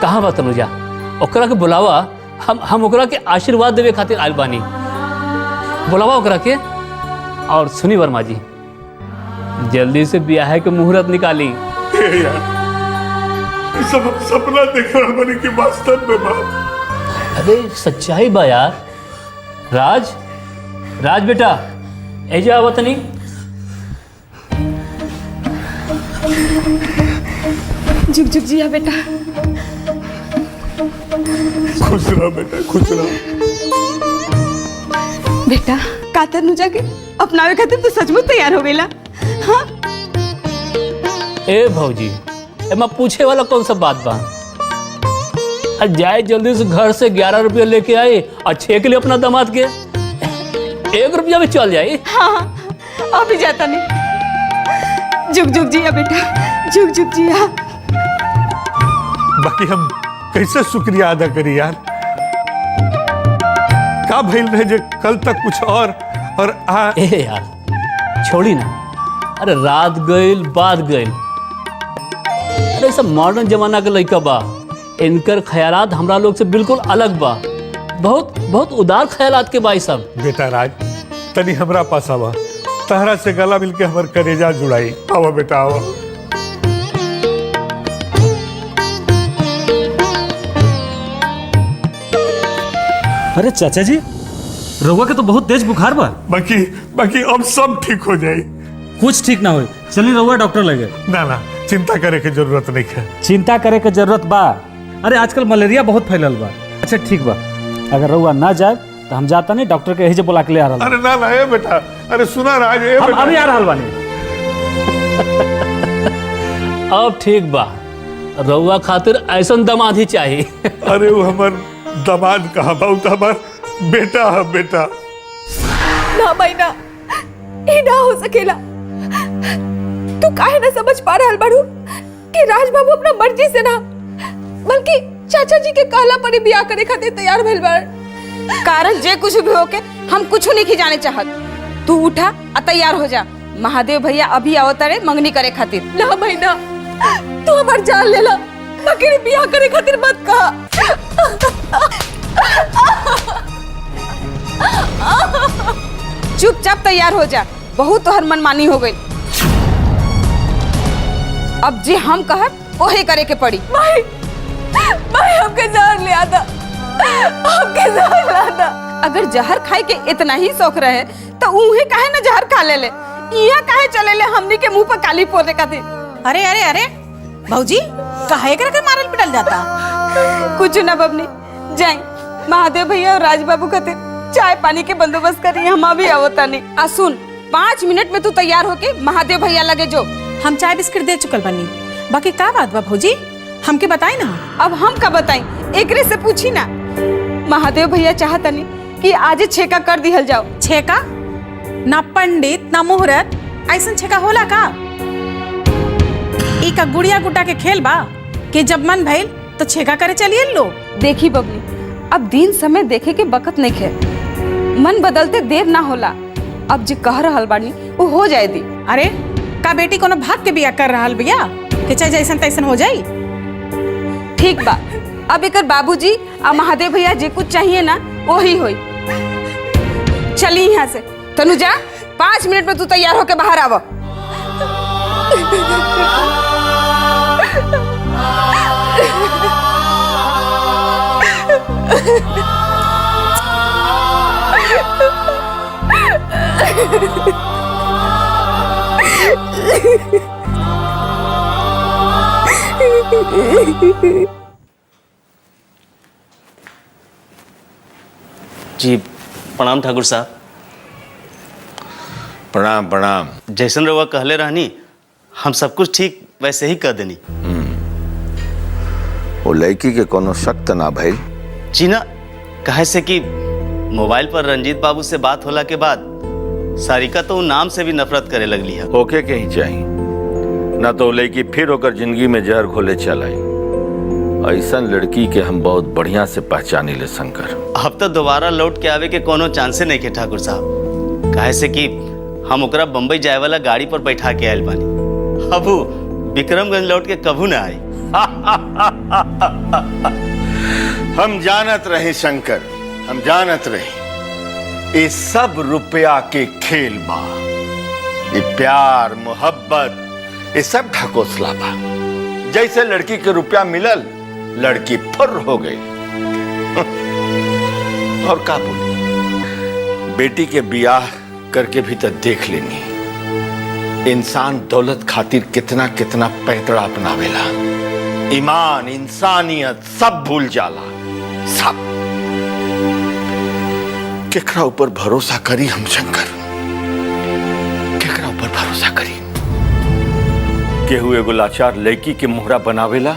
Speaker 2: कहाँ बा तनुजा? ओकरा के बुलावा, हम ओकरा के आशीर्वाद देवे खातिर आइल बानी। बुलावा ओकरा के। और सुनी वर्मा जी, जल्दी से ब्याह के मुहूर्त निकाली।
Speaker 8: यार ये सब सपना देख रहा बनी कि वास्तव में बात।
Speaker 2: अरे सच्चाई बा यार। राज, राज बेटा ऐजा आवत नहीं।
Speaker 3: झुक झुक जिया बेटा।
Speaker 8: खुश रहो बेटा, खुश रहो।
Speaker 3: बेटा का तनुजा के अपनावे खातिर तू सचमुच तैयार हो गईला? हाँ
Speaker 2: ए भौजी, एमा पूछे वाला कौन सा बात बा? जाए जल्दी से घर से 11 रुपया लेके आए और 6 के लिए अपना दामाद के 1 रुपया में चल जाए।
Speaker 3: हाँ अभी जाता नहीं। झुक झुक जिया बेटा, झुक झुक जिया।
Speaker 8: बाकी हम कैसे शुक्रिया अदा करी यार? का भइल रहे जे कल तक कुछ और
Speaker 2: ए यार छोड़ी ना। अरे रात गइल बात गइल। अरे सब मॉडर्न जमाना के लड़का बा, इनकर ख्यालात हमरा लोग से बिल्कुल अलग बा। बहुत बहुत उदार ख्यालात के बा सब।
Speaker 8: बेटा राज, तनी हमरा पास आवा, तहरा से गला मिलके हमर करेजा जुड़ाई। आवा बेटा आवा।
Speaker 1: अरे चाचा जी, रउआ के तो बहुत तेज बुखार बा।
Speaker 8: बाकी अब सब ठीक हो जाए।
Speaker 1: कुछ ठीक ना हो, चलिए रउआ डॉक्टर लगे।
Speaker 8: ना ना, चिंता करे के जरूरत नहीं है।
Speaker 1: चिंता करे के जरूरत बा। अरे आजकल मलेरिया बहुत फैलल बा। अच्छा ठीक बा, अगर रउआ ना जाए तो हम जाता नहीं, डॉक्टर के यही से बुला के ले आ रहा।
Speaker 8: अरे ना ना ए बेटा, अरे सुना राज, ए
Speaker 1: हम अभी आ रहा बानी।
Speaker 2: अब ठीक बा, रउआ खातिर ऐसन दामाद ही चाहिए।
Speaker 8: अरे वो हमर दामाद कहाँ बा? तो हमार बेटा है बेटा।
Speaker 7: ना भाई ना, ये ना हो सकेला। तू काहे ना समझ पा रहल बाड़ू कि राज बाबू अपना मर्जी से ना, बल्कि चाचा जी के कहला पर ही ब्याह करे खातिर तैयार भइल बाड़।
Speaker 3: कारण जे कुछ भी होके हम कुछ नहीं जाने चाहत। तू उठा और तैयार हो जा। महादेव भैया अभी आवत रे मंगनी करे खातिर।
Speaker 7: ना भाई ना, तू हमार जान लेला, बाकी ब्याह करे खातिर मत कहा।
Speaker 3: चुपचाप तैयार हो जा, बहुत तोहर मनमानी हो गई। अब जे हम कहब वही करे के पड़ी।
Speaker 7: भाई भाई हमके जान ले आता, हमके जान लाता।
Speaker 3: अगर जहर खाए के इतना ही शौक रहे तो उहे काहे ना जहर खा ले ले। यहाँ काहे चले ले हमनी के मुंह पर काली पोते खातिर?
Speaker 12: अरे अरे अरे भौजी, काहे करके मारल पिटल जाता?
Speaker 3: कुछ ना बबनी, जाए महादेव भैया और राज बाबू खातिर चाय पानी के बंदोबस्त करी, हम अभी आवता नहीं। आ सुन, 5 मिनट में तू तैयार होके महादेव भैया लगे जो।
Speaker 12: हम चाय बिस्किट दे चुकल बनी, बाकी का बात बा भौजी, हमके बताई ना।
Speaker 3: अब हम का बताई, एकरे से पूछी ना। महादेव भैया चाहतनी कि आज छेका कर दिहल जाओ।
Speaker 12: छेका? ना पंडित ना मुहूर्त, ऐसा छेका होला का? ई का गुड़िया गुड्डा के खेल बा कि जब मन भइल तो छेका करे चलिए लो।
Speaker 3: देखी बबली, अब दिन समय देखे के बकत नहीं खे, मन बदलते देर ना होला। अब जो कह रहल बानी वो हो जाए दी।
Speaker 12: अरे का बेटी कोनो भाग के बिया कर रहल बिया कि चाहे जैसन तैसन हो जाई?
Speaker 3: ठीक बा, अब एकर बाबूजी और महादेव भैया जे कुछ चाहिए ना वही होई। चली यहाँ से। तनुजा, 5 मिनट में तू तैयार होके बाहर आव।
Speaker 13: जी प्रणाम ठाकुर साहब।
Speaker 5: प्रणाम प्रणाम।
Speaker 13: जैसन रउआ कहले रहनी हम सब कुछ ठीक वैसे ही कर देनी।
Speaker 5: वो लड़की के कोनो शक त ना भइल?
Speaker 13: जी ना, कहे से कि मोबाइल पर रंजीत बाबू से बात होला के बाद सारिका तो नाम से भी नफरत करे लगली है।
Speaker 5: ओके के ही चाहिए ना तो लड़की फिर होकर जिंदगी में जहर घोले चल आई। ऐसा लड़की के हम बहुत बढ़िया से पहचानी ले शंकर।
Speaker 13: अब तो दोबारा लौट के आवे के कोनो चांसे नहीं के ठाकुर साहब, कहे से कि हम ओकरा बम्बई जाए वाला गाड़ी पर बैठा के आयल बानी। अब वो विक्रमगंज लौट के कभू ना आए।
Speaker 5: हम जानत रहे शंकर, हम जानत रहे ये सब रुपया के खेल बा, ये प्यार मोहब्बत ये सब ढकोसला बा। जैसे लड़की के रुपया मिलल लड़की फुर्र हो गई। और का बोली, बेटी के बियाह करके भी तो देख लेनी, इंसान दौलत खातिर कितना कितना पैतरा अपनावेला, ईमान इंसानियत सब भूल जाला। सब केकरा ऊपर भरोसा करी हम शंकर, केकरा ऊपर भरोसा करी? केहू एगो लाचार लड़की के मोहरा बनावेला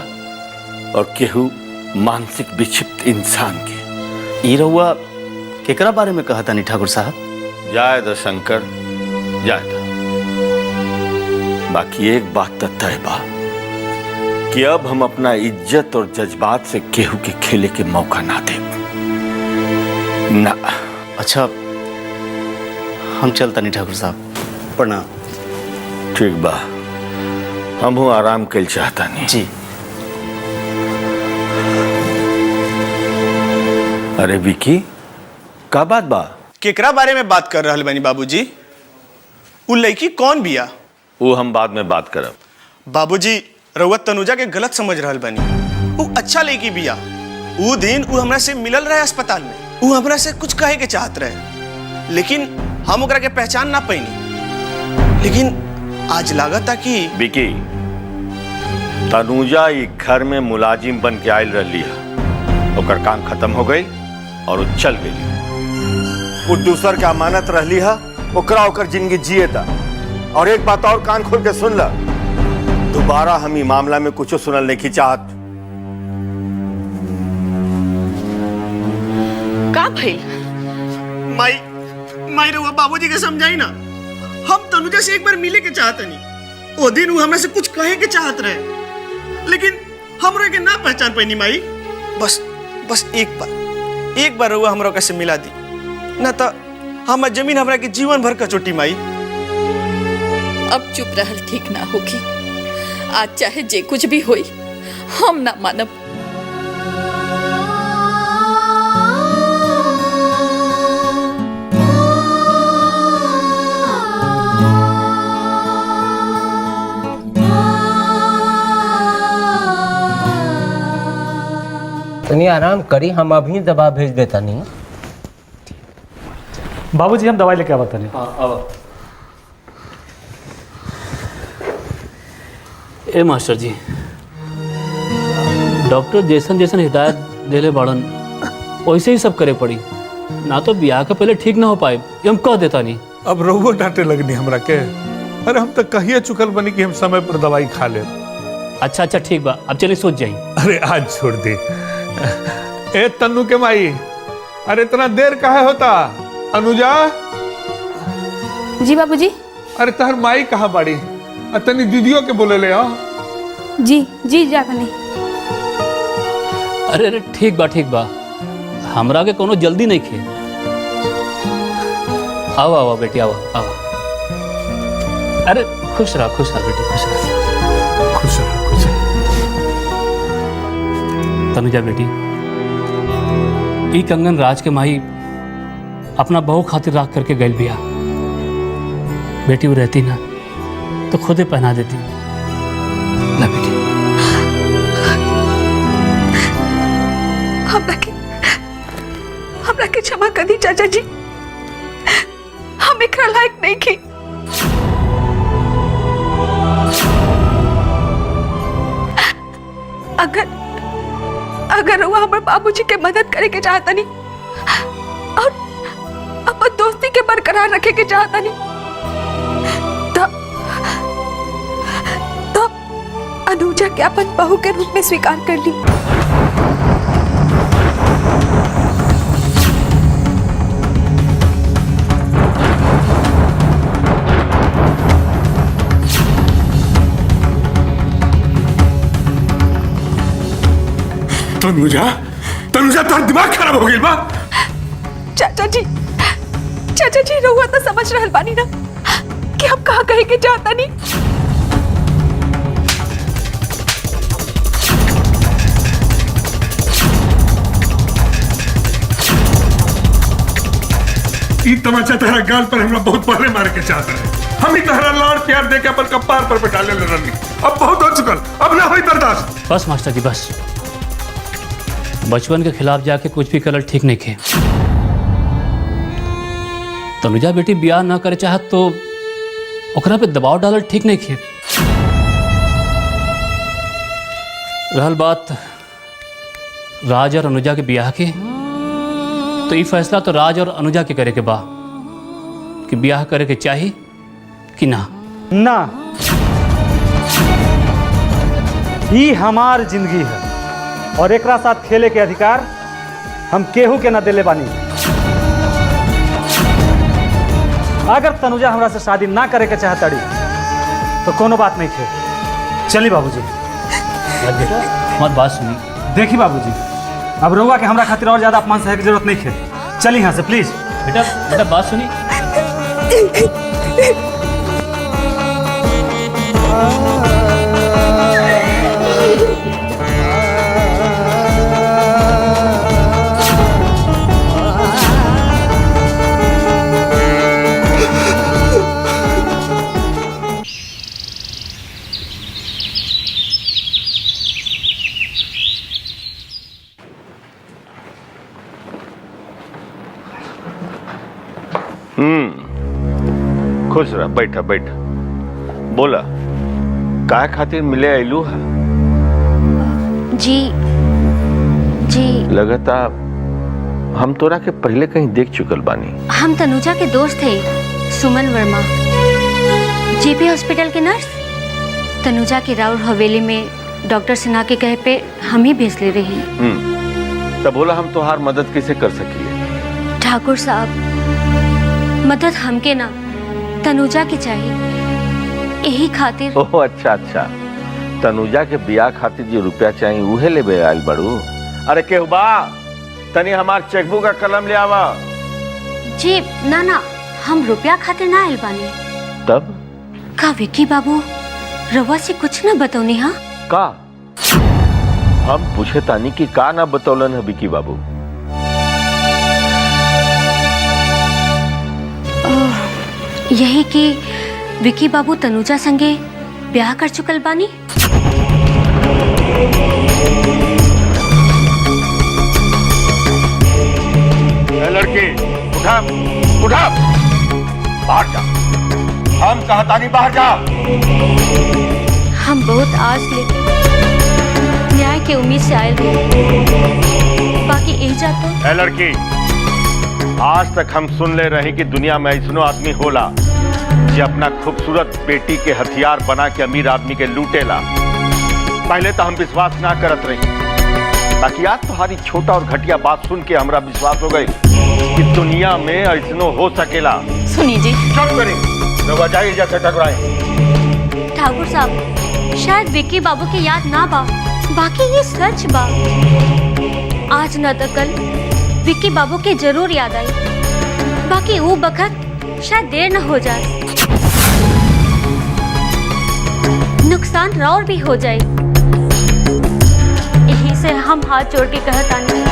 Speaker 5: और केहू मानसिक विक्षिप्त इंसान के।
Speaker 13: ई रउआ केकरा बारे में कहता नहीं ठाकुर साहब?
Speaker 5: जाए दो शंकर, जाए दो। बाकी एक बात तो तय बा कि अब हम अपना इज्जत और जज्बात से केहू के खेले के मौका ना दे ना।
Speaker 13: अच्छा हम चलता नहीं ठाकुर साहब, प्रणाम।
Speaker 5: ठीक बा, हम हूँ आराम कल चाहता नहीं
Speaker 13: जी।
Speaker 5: अरे विकी, का बात बा?
Speaker 4: केकरा बारे में बात कर रहल बानी बाबूजी? उ लड़की कौन बिया?
Speaker 5: वो हम बाद में बात करब।
Speaker 4: बाबूजी, रउआ तनुजा के गलत समझ रहल बानी। उ अच्छा लड़की बिया। उ दिन उ हमरा से मिलल रहे अस्पताल में, उ हमरा से कुछ कहे के चाहत रहे, लेकिन हम ओकरा के पहचान ना पैनी। लेकिन आज लागता कि
Speaker 5: विकी, तनुजा ई घर में मुलाजिम बन के आयल रही है, ओकर काम खत्म हो गई और वो चल गई। वो दूसर के अमानत रही है, ओकरा ओकर जिंदगी जिए था। और एक बात और कान खोल के सुन ला, दोबारा हम ई मामला में कुछ सुनल नहीं चाहत।
Speaker 10: का भइल?
Speaker 4: माई रउआ बाबूजी के समझाई ना। हम तनुजा से एक बार मिले के चाहतनी। ओ दिन उ हमरा से कुछ कहे के चाहत रहे, लेकिन हमरा के ना पहचान पैनी माई। बस एक बार रउआ हमरा से मिला दी, ना तो हम जमीन हमरा के जीवन भर का चोटी माई।
Speaker 10: अब चुप रहल ठीक ना होगी। आज चाहे जे कुछ भी होई, हम ना मानब।
Speaker 14: तनी आराम करी, हम अभी दवा भेज देता नहीं।
Speaker 1: बाबूजी हम दवाई लेके आवता नहीं।
Speaker 2: ए मास्टर जी, डॉक्टर जैसन जैसन हिदायत देले बाड़न वैसे ही सब करे पड़ी। ना तो ब्याह के पहले ठीक ना हो पाए, ये हम कह देता नहीं।
Speaker 8: अब रोबो डांटे लगनी हमरा के। अरे हम तो कहिए चुकल बनी कि हम समय पर दवाई खा ले।
Speaker 2: अच्छा अच्छा ठीक बा, अब चलिए सोच जाई।
Speaker 8: अरे आज छोड़ दे। ए तन्नू के माई, अरे इतना देर काहे होता? अनुजा,
Speaker 7: जी बाबूजी।
Speaker 8: अरे तहर माई कहाँ बाड़ी? तनी दीदियों के बोले ले आओ।
Speaker 7: जी जी जाता नहीं।
Speaker 2: अरे अरे ठीक बा, हमरा के कोनो जल्दी नहीं खे। आओ आओ बेटी, आओ आओ। अरे खुश रहा बेटी, खुश रहा।
Speaker 8: खुश रहा।
Speaker 2: तनुजा बेटी, ई कंगन राज के माई अपना बहू खातिर राख करके गैल बिया। बेटी वो रहती ना तो खुदे पहना देती। ला बेटी।
Speaker 7: हमरा के क्षमा कर दी चाचा जी, हम एकरा लायक नहीं की। अगर वो हमारे बाबूजी के मदद करे के चाहता नहीं और अपन दोस्ती के बरकरार रखे के चाहता नहीं, तो अनुजा के अपन बहू के रूप में स्वीकार कर ली।
Speaker 8: तनुजा तोर दिमाग खराब हो गई बा।
Speaker 7: चाचा जी रहुआ तो समझ रहल बानी ना कि हम कहाँ कहे के चाहता नहीं।
Speaker 8: ई तमाचा तेरा गाल पर हमरा बहुत पहले मारे के चाहता है। हम ही तहरा लाड़ प्यार दे के अपन कपार पर बैठा ले रही। अब बहुत हो चुकल, अब ना होई बर्दाश्त।
Speaker 2: बस मास्टर जी बस, बचपन के खिलाफ जाके कुछ भी करल ठीक नहीं खे। तनुजा बेटी ब्याह ना करे चाहत तो ओकरा पे दबाव डालल ठीक नहीं खे। रहल बात राज और अनुजा के ब्याह के, तो ये फैसला तो राज और अनुजा के करे के बा कि ब्याह करे के चाहिए कि ना।
Speaker 1: ना, ये हमार जिंदगी है और एकरा साथ खेले के अधिकार हम केहू के ना देले बानी। अगर तनुजा हमरा से शादी ना करे के चाहताड़ी तो कोनो बात नहीं थे। चली बाबूजी।
Speaker 2: बेटा मत बात सुनी।
Speaker 1: देखी बाबूजी, अब रहुआ के हमरा खातिर और ज्यादा अपमान सहे की जरूरत नहीं है। चली यहाँ से प्लीज।
Speaker 2: बेटा बात सुनी।
Speaker 5: खुश रह, बैठा बैठा। बोला काय खातिर मिले आइलू है?
Speaker 6: जी
Speaker 5: लगता हम तोरा के पहले कहीं देख चुकल बानी।
Speaker 6: हम तनुजा के दोस्त थे, सुमन वर्मा, जीपी हॉस्पिटल के नर्स। तनुजा की राउर हवेली में डॉक्टर सिन्हा के कहे पे हम ही भेज ले रही।
Speaker 5: तब बोला हम तोहार मदद कैसे कर सकिए?
Speaker 6: ठाकुर साहब, मदद हमके ना तनुजा की चाहिए, यही खातिर।
Speaker 5: ओह अच्छा, तनुजा के ब्याह खातिर जो रुपया चाहिए उहे लेबे आइल बड़ू। अरे केहू बा, तनी हमार चेकबुक का कलम ले आवा।
Speaker 6: जी ना, हम रुपया खातिर ना आइल बानी।
Speaker 5: तब
Speaker 6: का विक्की बाबू रवा से कुछ न बतौनी? हाँ
Speaker 5: का हम पूछे तानी कि का ना बतौलन है विक्की बाबू?
Speaker 6: यही कि विक्की बाबू तनुजा संगे ब्याह कर चुकल बानी।
Speaker 11: लड़की उठा, बाहर जा। हम कहता नहीं बाहर जा।
Speaker 6: हम बहुत आस लेके न्याय के उम्मीद से आए थे, बाकी एजा तो।
Speaker 11: लड़की
Speaker 5: आज तक हम सुन ले रहे कि दुनिया में ऐसनो आदमी होला जो अपना खूबसूरत बेटी के हथियार बना के अमीर आदमी के लूटेला। पहले तो हम विश्वास ना करत रही, ताकि आज तुम्हारी छोटा और घटिया बात सुन के हमरा विश्वास हो गई कि दुनिया में ऐसनो हो सकेला।
Speaker 10: सुनी जी,
Speaker 5: चुप करी, रउआ जाइए जैसे टकराए।
Speaker 6: ठाकुर साहब, शायद विक्की बाबू की याद ना बा, बाकी ये सच बा। आज न तो कल विक्की बाबू के जरूर याद आई, बाकी वो बखत शायद देर न हो जाए, नुकसान और भी हो जाए। यही से हम हाथ जोड़ के कहतानी,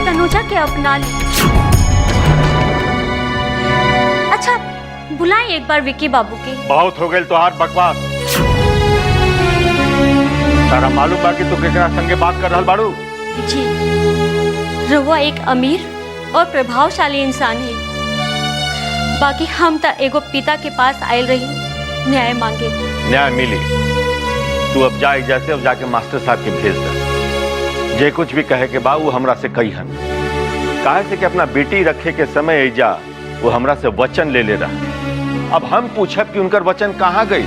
Speaker 6: तनुजा के अपना ली। अच्छा, बुलाएं एक बार विक्की बाबू के।
Speaker 5: बहुत हो गए तोहार बकवास। तारा मालूम बा कि तू केकरा संगे बात कर रहल बाड़ू?
Speaker 6: जी, रउआ एक अमीर और प्रभावशाली इंसान है, बाकी हम तो एगो पिता के पास आयल रही न्याय मांगे।
Speaker 5: न्याय मिली। तू अब जा जैसे अब जाके मास्टर साहब के भेज दे। जे कुछ भी कहे के बा वो हमरा से कही हन। काहे से कि अपना बेटी रखे के समय एजा वो हमरा से वचन ले रहा। अब हम पूछब कि उनकर वचन कहाँ गई?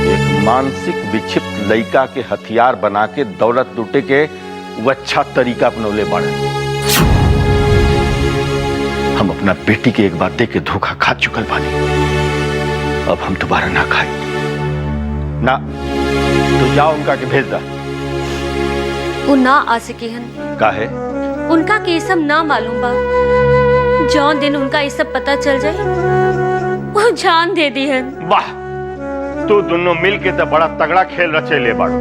Speaker 5: एक मानसिक विक्षिप्त लड़का के हथियार बना के दौलत लूटे के वो अच्छा तरीका अपनौले बाड़े। हम अपना बेटी के एक बार दे के धोखा खा चुकल बानी, अब हम दोबारा ना खाई ना। तो जाओ उनका के भेज दा।
Speaker 6: वो ना आ सके हन।
Speaker 5: काहे?
Speaker 6: उनका के ये सब ना मालूम बा। जौन दिन उनका ये सब पता चल जाए वो जान दे दी हन।
Speaker 5: वाह, तू दोनों मिल के तो बड़ा तगड़ा खेल रचे ले बाड़ो,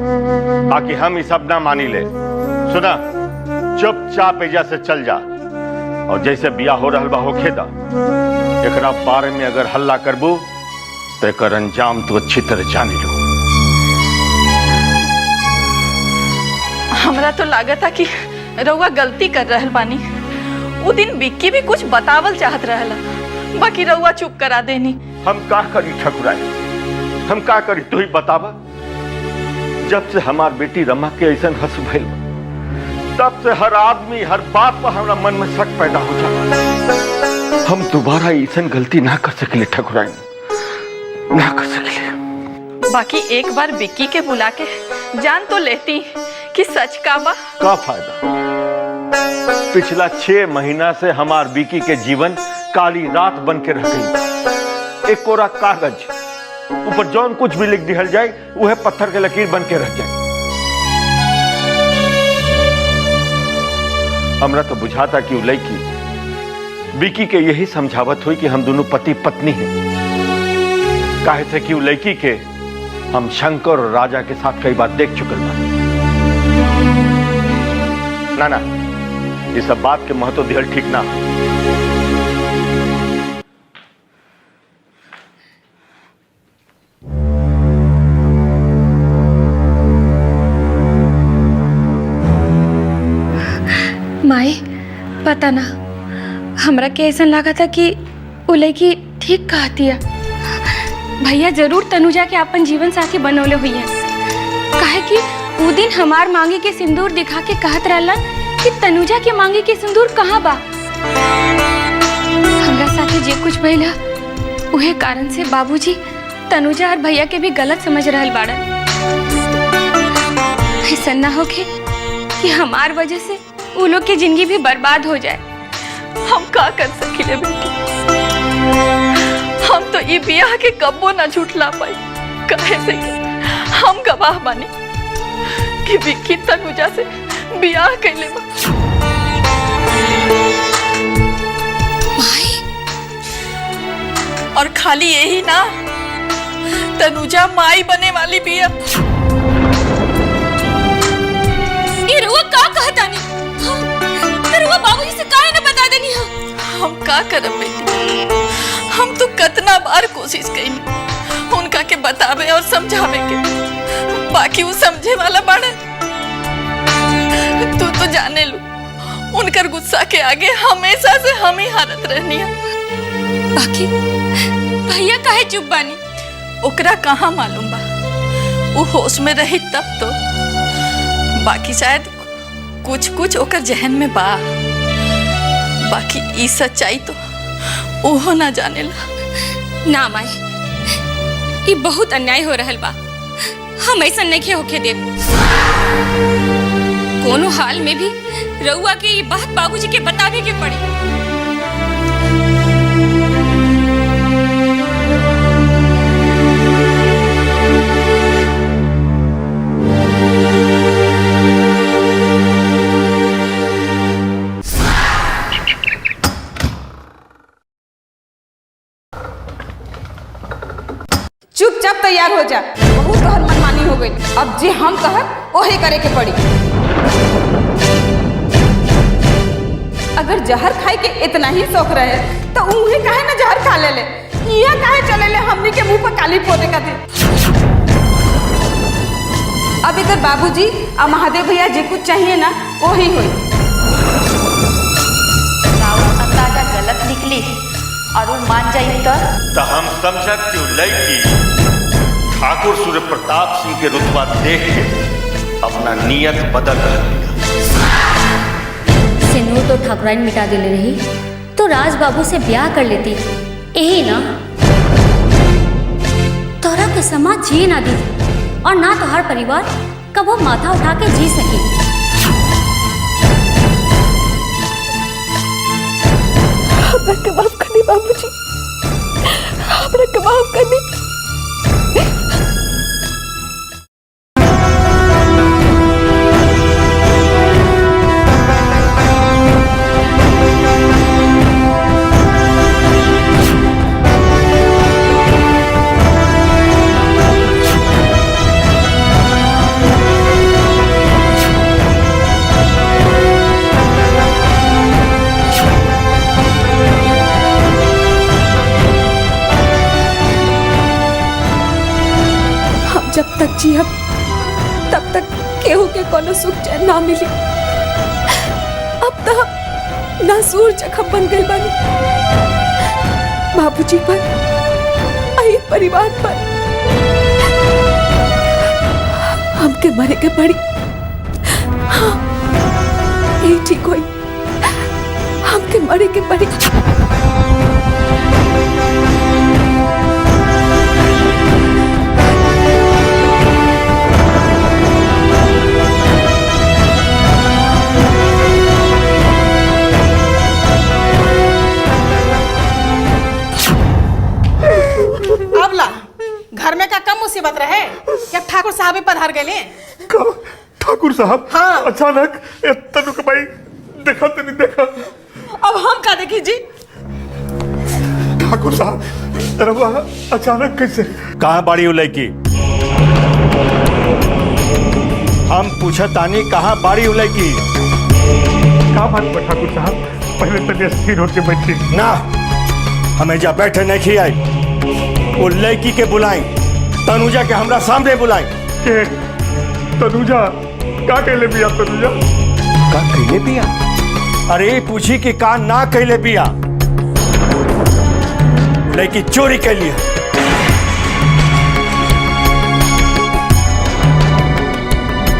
Speaker 5: बाकी हम ये सब ना मानी ले। सुना, चुपचाप एजा से चल जा, और जैसे बिया हो रहल बा होखे दा। एकरा बारे में अगर हल्ला करबू तो एकर अंजाम तू अच्छी तरह जाने लो।
Speaker 10: हमरा तो लागता कि रउआ गलती कर रहल बानी। वो दिन विक्की भी कुछ बतावल चाहत रहला, बाकी रउआ चुप करा देनी।
Speaker 5: हम का करी ठकुराई, हम का करी तू ही बतावा। जब से हमार बेटी रमा के ऐसा हंस भइल, तब से हर आदमी हर बात पर हमारा मन में शक पैदा हो जाता। हम दोबारा ऐसा गलती ना कर सकिले ठकुराई, ना कर सकिले।
Speaker 10: बाकी एक बार विक्की के बुला के जान तो लेती कि सच का बा।
Speaker 5: का फायदा? पिछला 6 महीना से हमार विक्की के जीवन काली रात बन के रह गई। एक कोरा कागज ऊपर जौन कुछ भी लिख दिहल जाए वह पत्थर के लकीर बन के रह जाए। हमरा तो बुझाता कि वो लड़की विक्की के यही समझावत हुई कि हम दोनों पति पत्नी हैं। काहे से कि वो लड़की के हम शंकर और राजा के साथ कई बार देख चुकल बा। ना ना, ये सब बात के महत्व दिहल ठीक ना।
Speaker 3: माई, पता ना, हमरा के ऐसा लगा था कि वो लड़की ठीक कहती है। भैया जरूर तनुजा के अपन जीवन साथी बनौले हुई है। काहे कि वो दिन हमार मांगे के सिंदूर दिखा के कहत रहलन कि तनुजा के मांगे के सिंदूर कहाँ बा। हमरा साथे जे कुछ भइला उहे कारण से बाबूजी तनुजा और भैया के भी गलत समझ रहल बाड़न। ऐसा ना होके कि हमार वजह से वो लोग की जिंदगी भी बर्बाद हो जाए।
Speaker 10: हम का कर सकिले बेटी? हम तो ये बियाह के कब्बो ना झूठला पाई। काहे से कि हम गवाह बानी कि विक्की तनुजा से बियाह कैले बा। और खाली यही ना, तनुजा माई बने वाली बिया।
Speaker 3: ये रुआ का कहता नहीं? रुआ बाबूजी से काहे ना बता देनी?
Speaker 10: हम का करब बेटी? हम तो कितना बार कोशिश कईनी उनका के बतावे और समझावे के, बाकी वो समझे वाला बाड़े। तू तो जाने लू, उनकर गुस्सा के आगे हमेशा से हम ही हारत रहनी है।
Speaker 3: बाकी भैया काहे चुप बानी?
Speaker 10: ओकरा कहाँ मालूम बा, वो होश में रही तब तो। बाकी शायद कुछ कुछ ओकर जहन में बा। बाकी ई सच्चाई तो ओहो ना जानेला।
Speaker 15: ना माई, ये बहुत अन्याय हो रहल बा। हम ऐसा नहीं होके देव। कोनो हाल में भी रउआ के ये बात बाबूजी के बतावे के पड़ी।
Speaker 3: चुपचाप तैयार हो जा। बहुत तोहर मनमानी हो गई। अब जे हम कहब ओहे करे के पड़ी। अगर जहर खाए के इतना ही शौक रहे तो उन्हें काहे ना जहर खा ले। यहाँ काहे चले ले हमनी के मुंह पर काली पोते का दिन। अब इधर बाबूजी और महादेव भैया जे कुछ चाहिए ना वो ही हुई।
Speaker 6: अंदाजा गलत निकली और वो मान जाई
Speaker 11: तो हम समझत कि लड़की ठाकुर सूर्य प्रताप सिंह के रुतबा देख के अपना नियत बदल रही।
Speaker 6: सिंदूर तो ठाकुराइन मिटा देले रही तो राज बाबू से ब्याह कर लेती। यही ना तोरा के समाज जिए ना दी और ना तो हर परिवार कबो माथा उठा के जी सके।
Speaker 7: हमरा के माफ कर दी बाबूजी, हमरा के माफ कर दी। जब तक जियब तब तक केहू के कोनो सुख चैन ना मिली। अब तो नासूर जख्म बन गई बानी बाबूजी पर, आई परिवार पर। हमके मरे के पड़ी। हाँ, यही ठीक हुई। हमके मरे के पड़ी।
Speaker 12: घर में का कम मुसीबत रहे क्या ठाकुर साहब ही पधार गए?
Speaker 8: ठाकुर साहब?
Speaker 12: हाँ।
Speaker 8: अचानक तनु के भाई देखा तो नहीं देखा।
Speaker 12: अब हम का देखी जी?
Speaker 8: ठाकुर साहब रवा अचानक कैसे?
Speaker 11: कहाँ बाड़ी हो लड़की? हम पूछा तानी कहाँ बाड़ी हो लड़की?
Speaker 8: क्या बात पर ठाकुर साहब? पहले तनिया स्थिर होके बैठी।
Speaker 11: ना, हमें जा बैठे नहीं खियाई। वो लड़की के बुलाई, तनुजा के हमरा सामने बुलाई।
Speaker 8: के तनुजा का कहले बिया? तनुजा
Speaker 11: का कहले बिया? अरे पूछी कि का ना कहले बिया। लड़की चोरी कर लिया।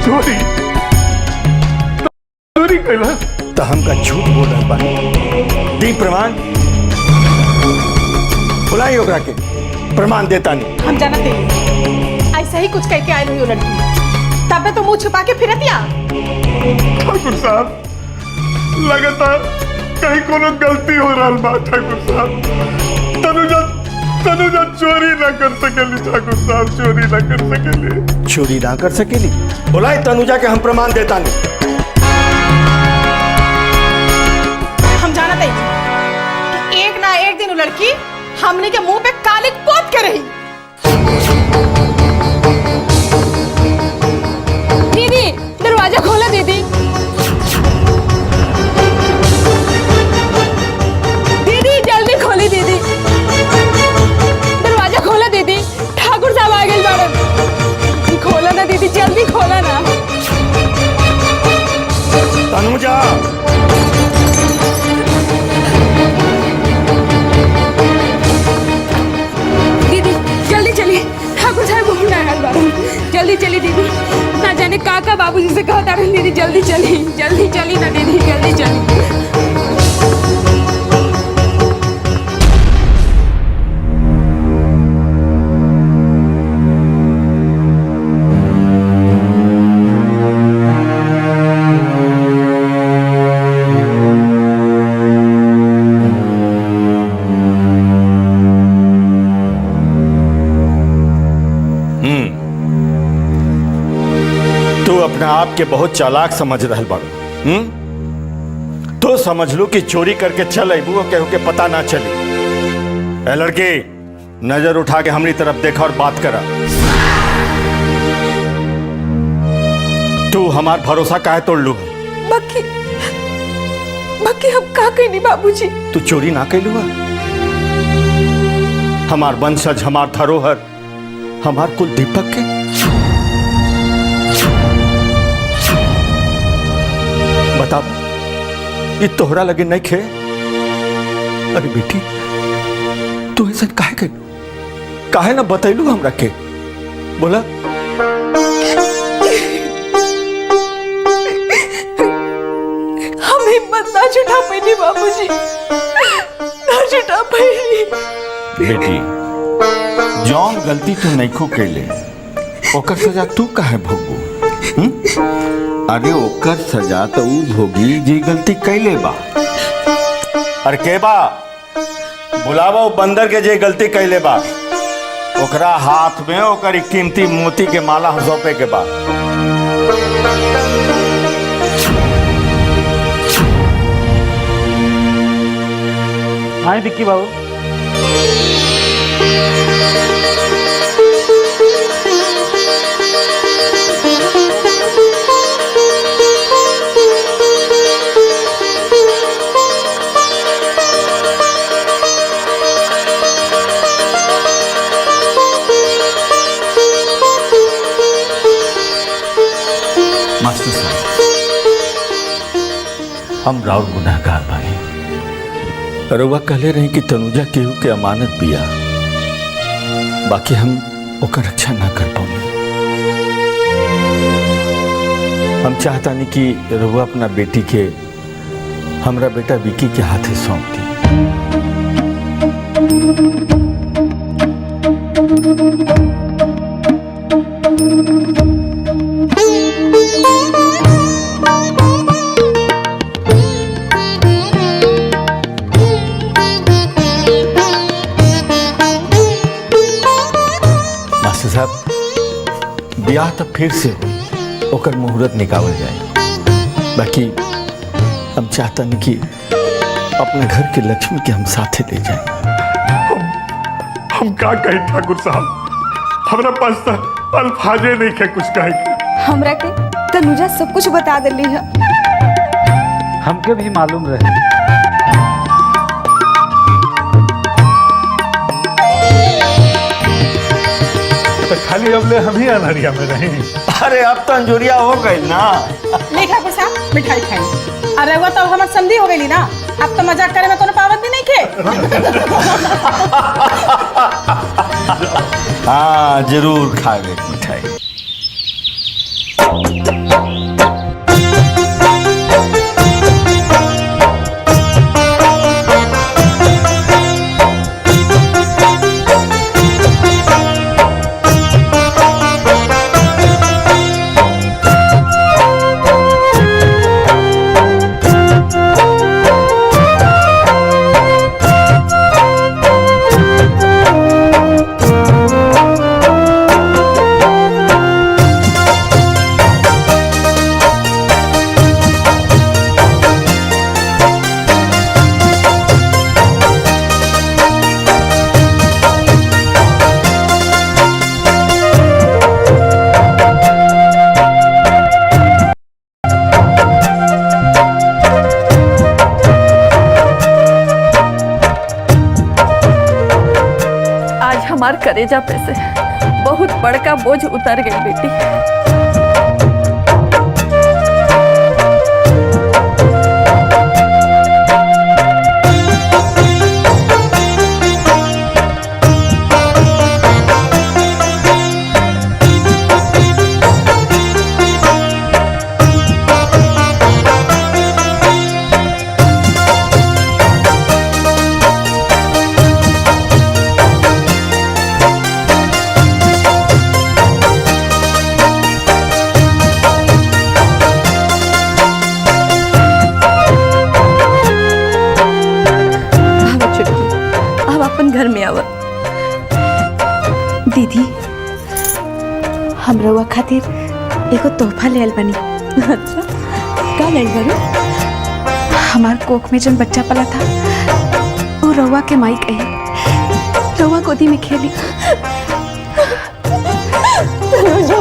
Speaker 8: चोरी? चोरी कहला?
Speaker 11: तो हमका झूठ बोल रहा बानी। दी प्रमाण बुलाई ओकरा के, प्रमाण देता नहीं।
Speaker 12: हम जानते हैं ऐसा ही कुछ कह के आए हुई लड़की, तबे तो मुंह छुपा के फिरतिया।
Speaker 8: ठाकुर साहब लगता कहीं कोनो गलती हो रहा बा। ठाकुर साहब तनुजा चोरी ना कर सकेली। ठाकुर साहब चोरी ना कर सकेली।
Speaker 11: चोरी ना कर सकेली? बुलाई तनुजा के, हम प्रमाण देता नहीं।
Speaker 12: हम जानते हैं कि एक ना एक दिन वो लड़की हमने के मुंह पे कालिक पोत के रही।
Speaker 7: दीदी दरवाजा खोला। दीदी दीदी जल्दी खोली। दीदी दरवाजा खोला। दीदी ठाकुर साहब आ गए बाड़न। खोला ना दीदी, जल्दी खोला ना।
Speaker 11: तनुजा
Speaker 7: जल्दी चली दीदी, ना जाने काका बाबूजी से कहता रहे। दीदी जल्दी चली।
Speaker 5: आप के बहुत चालाक समझ रहल बाड़ू। तो समझ लो कि चोरी करके चल अबू और केहू के पता ना चली। ए लड़की, नजर उठा के हमारी तरफ देखा और बात करा। तू हमार भरोसा काहे तोड़ लू?
Speaker 10: बाकी बाकी हम का कहनी बाबूजी?
Speaker 5: तू चोरी ना कैलू? हमार वंशज, हमार धरोहर, हमार कुल दीपक के बता, ये तोहरा लगे नहीं खे? अरे बेटी, तू ऐसा काहे कैलू? काहे ना बतैलू हमरा के? बोला।
Speaker 10: हम हिम्मत ना जुटा पैनी बाबूजी, ना जुटा पैनी।
Speaker 5: बेटी, जौन गलती तू नइखो कैले ओकर सजा तू काहे भोगबू? अरे ओकर सजा तो ऊ भोगी जी गलती कैले बा। अरे के बा? बुलावा वो बंदर के जे गलती कैले बा। ओकरा हाथ में ओकर कीमती मोती के माला सौंपे के बा।
Speaker 1: आए विक्की बाबू।
Speaker 5: मास्टर साहब, हम राउर गुनाहगार बानी। रउआ कहले रही कि तनुजा केहू के अमानत बिया, बाकी हम ओकर रक्षा ना कर पाऊंगे। हम चाहता नहीं कि रउआ अपना बेटी के हमरा बेटा विकी के हाथे सौंप दी। ब्याह तो फिर से हो, ओकर मुहूर्त निकाल जाए। बाकी हम चाहता नहीं कि अपने घर की लक्ष्मी के हम साथे ले जाएं।
Speaker 8: हम का कहे ठाकुर साहब, हमरा पास तो अल्फाजे नहीं है कुछ कहे के।
Speaker 3: हमरा के तनुजा सब कुछ बता दिली है।
Speaker 1: हमके भी मालूम रहे।
Speaker 8: तो खाली अब ले हम ही अनहरिया में रहे।
Speaker 5: अरे अब तो अंजोरिया हो गई ना।
Speaker 12: नहीं ठाकुर साहब, मिठाई खाई। अरे वो तो हमारी संधि हो गई ना, अब तो मजाक करे में कोनो पाबंदी नहीं के।
Speaker 5: हाँ, जरूर खावे मिठाई।
Speaker 10: हमार करेजा पे से बहुत बड़का बोझ उतर गई बेटी। घर में आवा।
Speaker 3: दीदी, हम रउआ खातिर एगो तोहफा ले आइल बनी।
Speaker 7: अच्छा का लाइल बारू?
Speaker 3: हमार कोख में जन बच्चा पला था वो रउआ के माई कही, रउआ गोदी में खेली।
Speaker 7: तनुजा